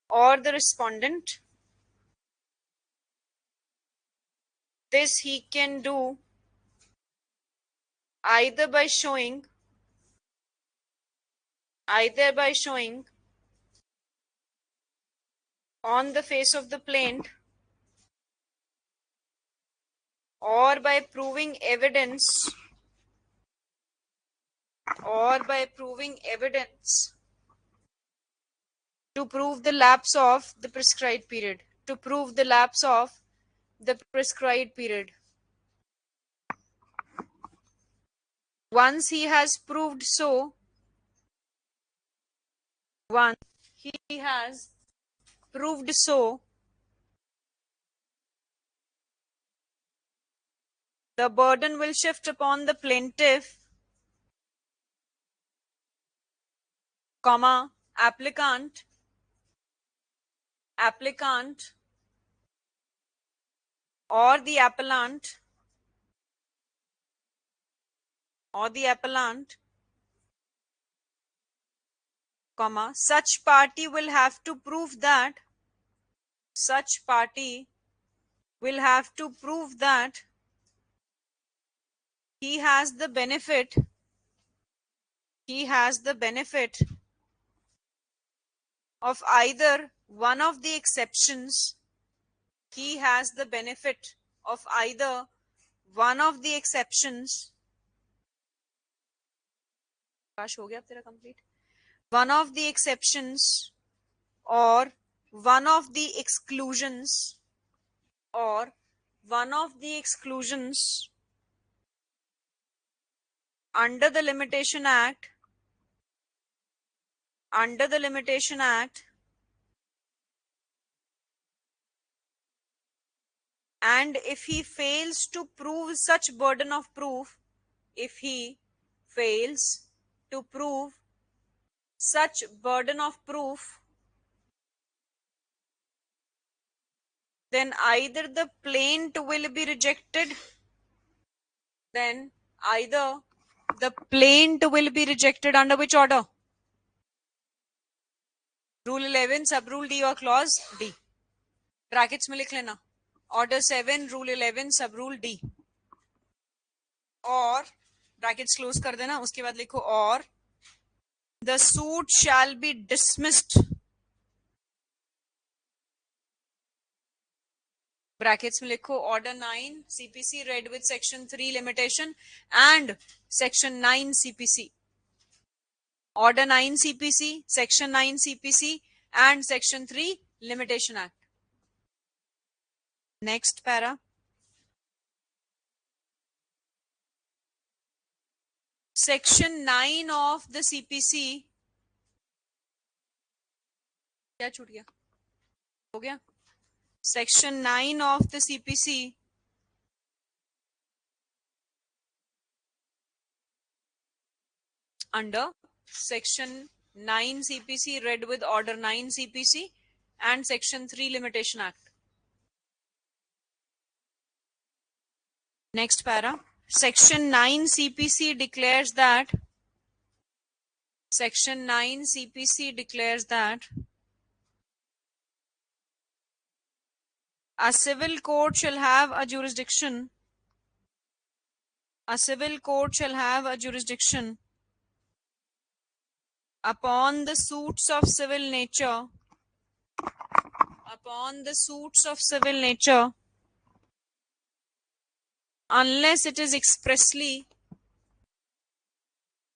or the respondent. This he can do either by showing on the face of the plaint or by proving evidence to prove the lapse of the prescribed period. Once he has proved so, the burden will shift upon the plaintiff, applicant or the appellant such party will have to prove that he has the benefit of either one of the exceptions. काश हो गया तेरा complete. One of the exceptions or one of the exclusions under the Limitation Act and if he fails to prove such burden of proof, then either the plaint will be rejected under which order? Rule 11 sub rule D or clause D. Brackets में लिख लेना. Order 7 Rule 11 sub rule D. और brackets close कर देना. उसके बाद लिखो और the suit shall be dismissed. Brackets में लिखो Order 9 CPC read with Section 3 limitation and Section 9 CPC. Order 9 CPC, Section 9 CPC and Section 3 Limitation Act. Next para. Section 9 of the CPC. क्या छूट गया? हो गया? Section 9 of the CPC under Section 9 CPC read with Order 9 CPC and Section 3 Limitation Act. Next para. Section 9 CPC declares that a civil court shall have a jurisdiction upon the suits of civil nature unless it is expressly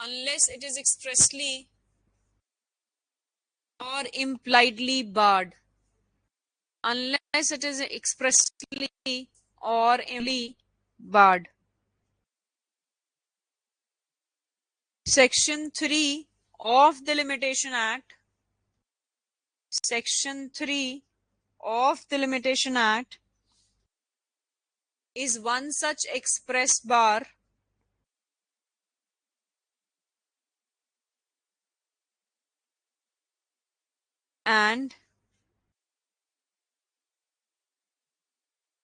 unless it is expressly or impliedly barred. Unless it is expressly or impliedly barred. Section 3 of the Limitation Act. Section 3 of the Limitation Act is one such express bar and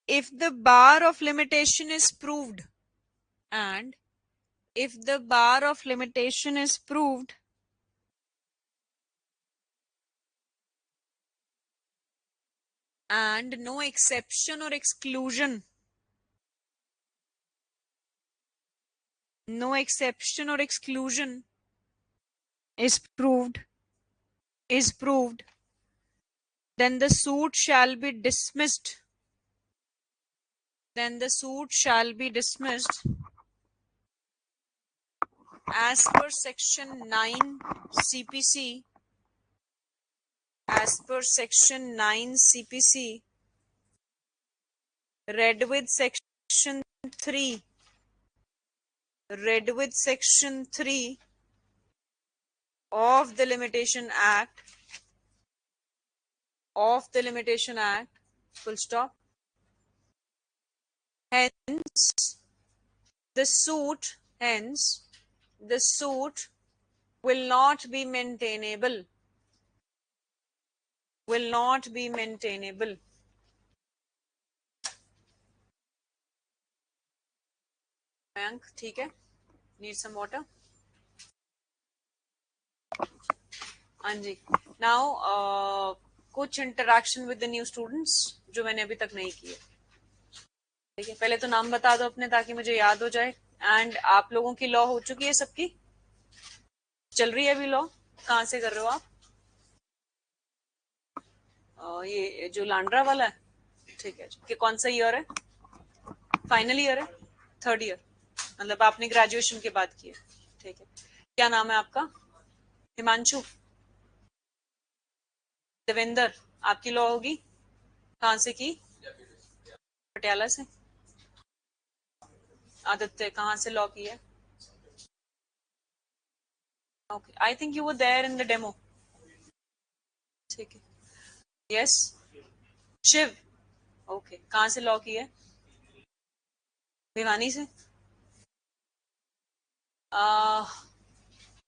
if the bar of limitation is proved and if the bar of limitation is proved and no exception or exclusion is proved then the suit shall be dismissed as per section 9 CPC read with section 3 of the Limitation Act full stop. Hence the suit will not be maintainable Mayank, ठीक है? Need some water? हाँ जी. Now कुछ interaction with the new students जो मैंने अभी तक नहीं किए. ठीक है, पहले तो नाम बता दो अपने ताकि मुझे याद हो जाए. एंड आप लोगों की लॉ हो चुकी है, सबकी चल रही है अभी लॉ. कहाँ से कर रहे हो आप? ये जो लांड्रा वाला है. ठीक है. कि कौन सा ईयर है? फाइनल ईयर है? Third year. मतलब आपने ग्रेजुएशन के बाद किया. ठीक है. क्या नाम है आपका? हिमांशु. देवेंद्र. आपकी लॉ होगी? कहाँ से की? पटियाला से. आदित्य कहाँ से लॉ की है? Okay, I think you were there in the demo. ठीक है. यस. शिव. ओके, कहाँ से लॉ की है? भिवानी से.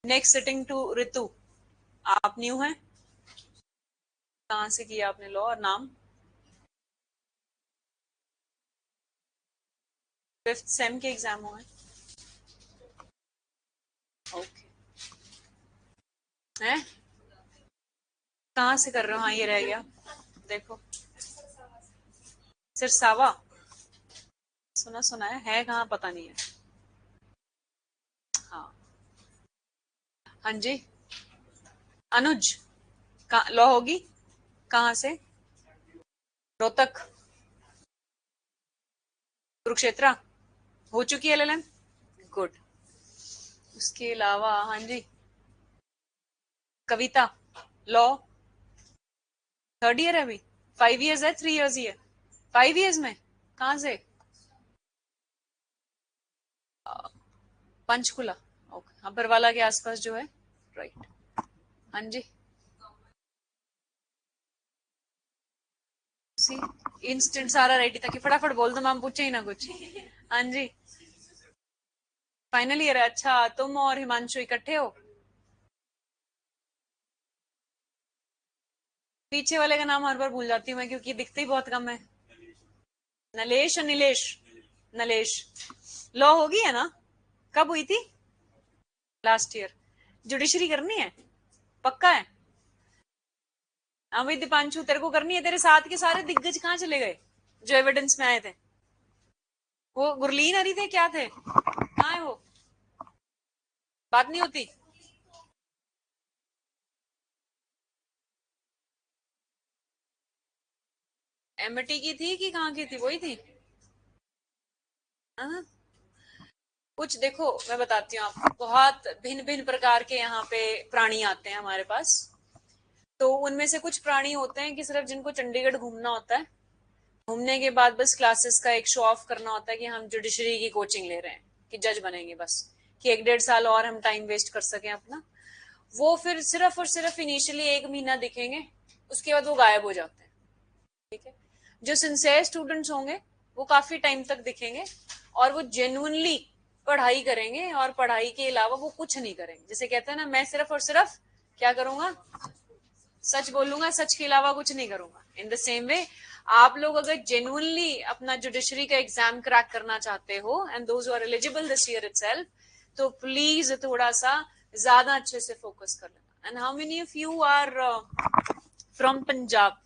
नेक्स्ट सिटिंग टू ऋतु. आप न्यू हैं? कहाँ से किया आपने लॉ और नाम? 5th सेम के एग्जाम हुए. ओके. हैं? कहाँ से कर रहे हो? हाँ, ये रह गया. देखो सिरसावा. सुना है कहाँ पता नहीं है. हाँ. हाँ जी. अनुज लॉ होगी? कहाँ से? रोहतक. कुरुक्षेत्र. हो चुकी है LLM? गुड. उसके अलावा हाँ जी. कविता लॉ थर्ड ईयर है अभी. 5 years है 3 years ही है? 5 years में. कहाँ से? पंचकुला. ओके. हाँ, बरवाला के आसपास जो है. राइट. हाँ जी. इंस्टेंट सारा रेडी था कि फटाफट बोल दो, मैम पूछे ही ना कुछ. हाँ जी. फाइनल ईयर है. अच्छा, तुम और हिमांशु इकट्ठे हो? पीछे वाले का नाम हर बार भूल जाती हूँ मैं क्योंकि दिखते ही बहुत कम है. नलेश और नीलेश. नलेश. लॉ होगी है ना? कब हुई थी? Last year. जुडिशरी करनी है? पक्का है? हाँ भाई दीपांशु, तेरे को करनी है. तेरे साथ के सारे दिग्गज कहाँ चले गए जो एविडेंस में आए थे? वो गुरलीन हरी थे क्या थे? कहाँ है वो? बात नहीं होती. एमटी की थी कि कहाँ की थी? वही थी. हाँ? कुछ देखो मैं बताती हूँ आपको, बहुत भिन्न भिन्न प्रकार के यहाँ पे प्राणी आते हैं हमारे पास। तो उनमें से कुछ प्राणी होते हैं कि सिर्फ जिनको चंडीगढ़ घूमना होता है, घूमने के बाद बस क्लासेस का एक शो ऑफ करना होता है कि हम जुडिशरी की कोचिंग ले रहे हैं, कि जज बनेंगे बस, कि 1-1.5 साल और हम टाइम वेस्ट कर सकें अपना। वो फिर सिर्फ और सिर्फ इनिशियली 1 महीना दिखेंगे, उसके बाद वो गायब हो जाते हैं। ठीक है। जो सिंसियर स्टूडेंट्स होंगे वो काफी टाइम तक दिखेंगे और वो जेन्युइनली पढ़ाई करेंगे, और पढ़ाई के अलावा वो कुछ नहीं करेंगे। जैसे कहते हैं ना, मैं सिर्फ और सिर्फ क्या करूंगा, सच बोलूंगा, सच के अलावा कुछ नहीं करूंगा। इन द सेम वे आप लोग अगर जेन्युइनली अपना जुडिशरी का एग्जाम क्रैक करना चाहते हो, and those who are eligible this year itself, तो प्लीज थोड़ा सा ज्यादा अच्छे से फोकस कर लेना। And how many of you are from Punjab?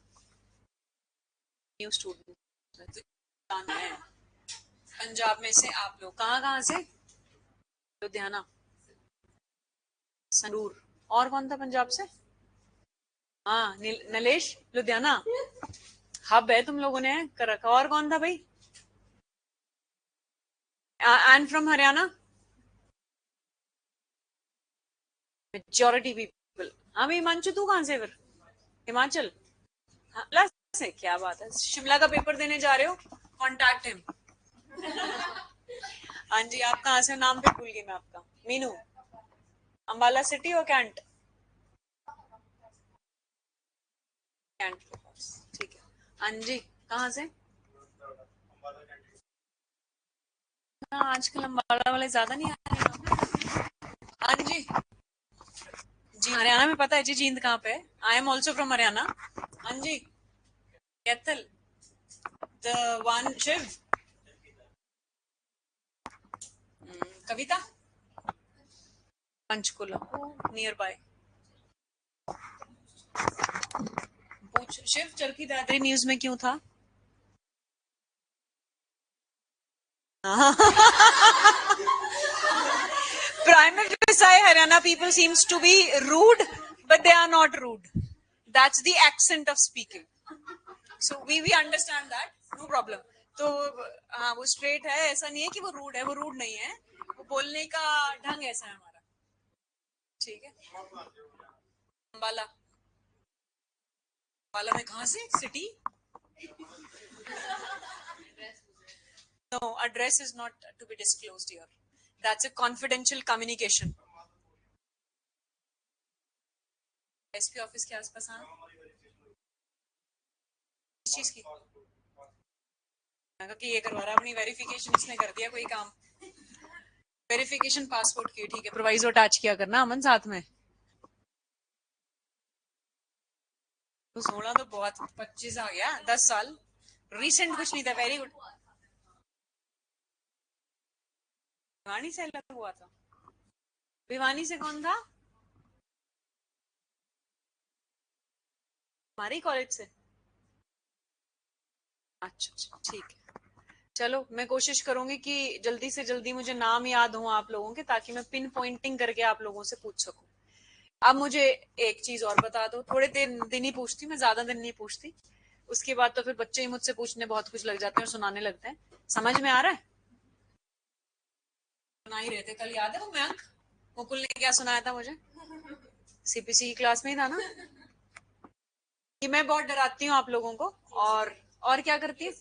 New student है पंजाब में से। आप लोग कहाँ कहाँ से? लुधियाना, संगरूर, और कौन था पंजाब से? हाँ, नलेश, लुधियाना हब है तुम लोगों ने कर रखा। और कौन था भाई? And from Haryana, majority people. हाँ भाई, हिमांशु तू कहाँ से फिर? हिमाचल? हाँ, शिमला से? क्या बात है, शिमला का पेपर देने जा रहे हो? Contact him. हाँ जी, आप कहाँ से? नाम भी भूल गई मैं आपका। मीनू, अंबाला सिटी और कैंट? कैंट के पास, ठीक है। हाँ जी, कहाँ से? हाँ, आजकल अंबाला वाले ज्यादा नहीं आ रहे हैं। हाँ जी, जी हरियाणा में पता है जी, जींद कहाँ पे है। I am also from Haryana. हाँ जी, कैथल, द वन शिव, कविता, पंचकुला, नियर बाय। पूछ, शिव चरखी दादरी न्यूज में क्यों था? Prime Minister Haryana people seems to be rude, but they are not rude. That's the accent of speaking. So we understand that, no problem. तो हाँ, वो स्ट्रेट है, ऐसा नहीं है कि वो रूड है, वो रूड नहीं है, वो बोलने का ढंग ऐसा है हमारा। ठीक है। अम्बाला, अम्बाला में कहाँ से? City? No, address is not to be disclosed here. That's a confidential communication. SP office के आसपास? हाँ, इस चीज की कि ये करवा रहा, अपनी वेरिफिकेशन इसने कर दिया कोई काम। वेरिफिकेशन पासपोर्ट की, ठीक है, प्रोवाइजो अटैच किया करना अमन साथ में। तो 16 तो बहुत, 25 आ गया, 10 साल रिसेंट कुछ नहीं था। Very good. भिवानी से अलग हुआ था? भिवानी से कौन था? हमारे कॉलेज से? अच्छा, ठीक है। चलो, मैं कोशिश करूंगी कि जल्दी से जल्दी मुझे नाम याद हो आप लोगों के, ताकि मैं पिन पॉइंटिंग करके आप लोगों से पूछ सकूं। अब मुझे एक चीज और बता दो, थोड़े दिन ही पूछती, मैं ज्यादा दिन नहीं पूछती। उसके बाद तो फिर बच्चे ही मुझसे पूछने बहुत कुछ लग जाते हैं और सुनाने लगते हैं। समझ में आ रहा है? सुना ही रहते, कल याद है वो मयंक मुकुल ने क्या सुनाया था मुझे? सीपीसी की क्लास में ही था ना, कि मैं बहुत डराती हूँ आप लोगों को, और क्या करती हूँ,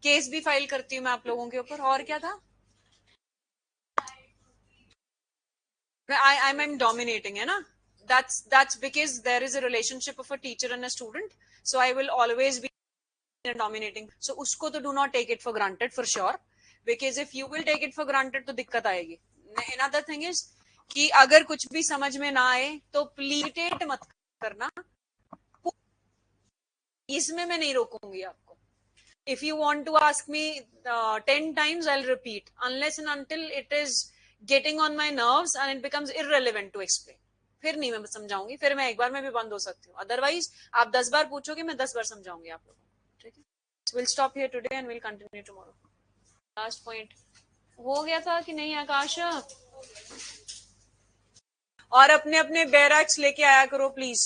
केस भी फाइल करती हूँ मैं आप लोगों के ऊपर। और क्या था? I I'm dominating, है ना? That's because there is a relationship of a teacher and a student, so I will always be dominating. So उसको तो do not take it for granted for sure, because if you will take it for granted तो दिक्कत आएगी। Another thing is कि अगर कुछ भी समझ में ना आए तो प्लीज मत करना, इसमें मैं नहीं रोकूंगी आपको। If you want to ask me 10 times, I'll repeat unless and until it is getting on my nerves and it becomes irrelevant to explain. फिर नहीं मैं समझाऊंगी, फिर मैं एक बार में भी बंद हो सकती हूँ। अदरवाइज आप 10 बार पूछोगे, मैं 10 बार समझाऊंगी आप लोगों को। ठीक है। We'll stop here today and we'll continue tomorrow. Last point हो गया था कि नहीं आकाश? और अपने अपने बैरक्स लेके आया करो प्लीज।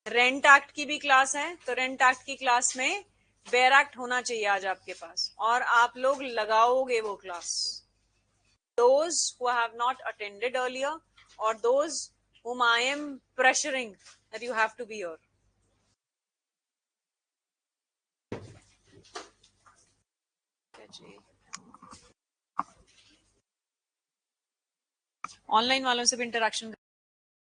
रेंट एक्ट की भी क्लास है, तो रेंट एक्ट की क्लास में बेयर एक्ट होना चाहिए आज आपके पास। और आप लोग लगाओगे वो class. Those who have not attended earlier or those whom I am pressuring that you have to be here. Online वालों से भी इंटरेक्शन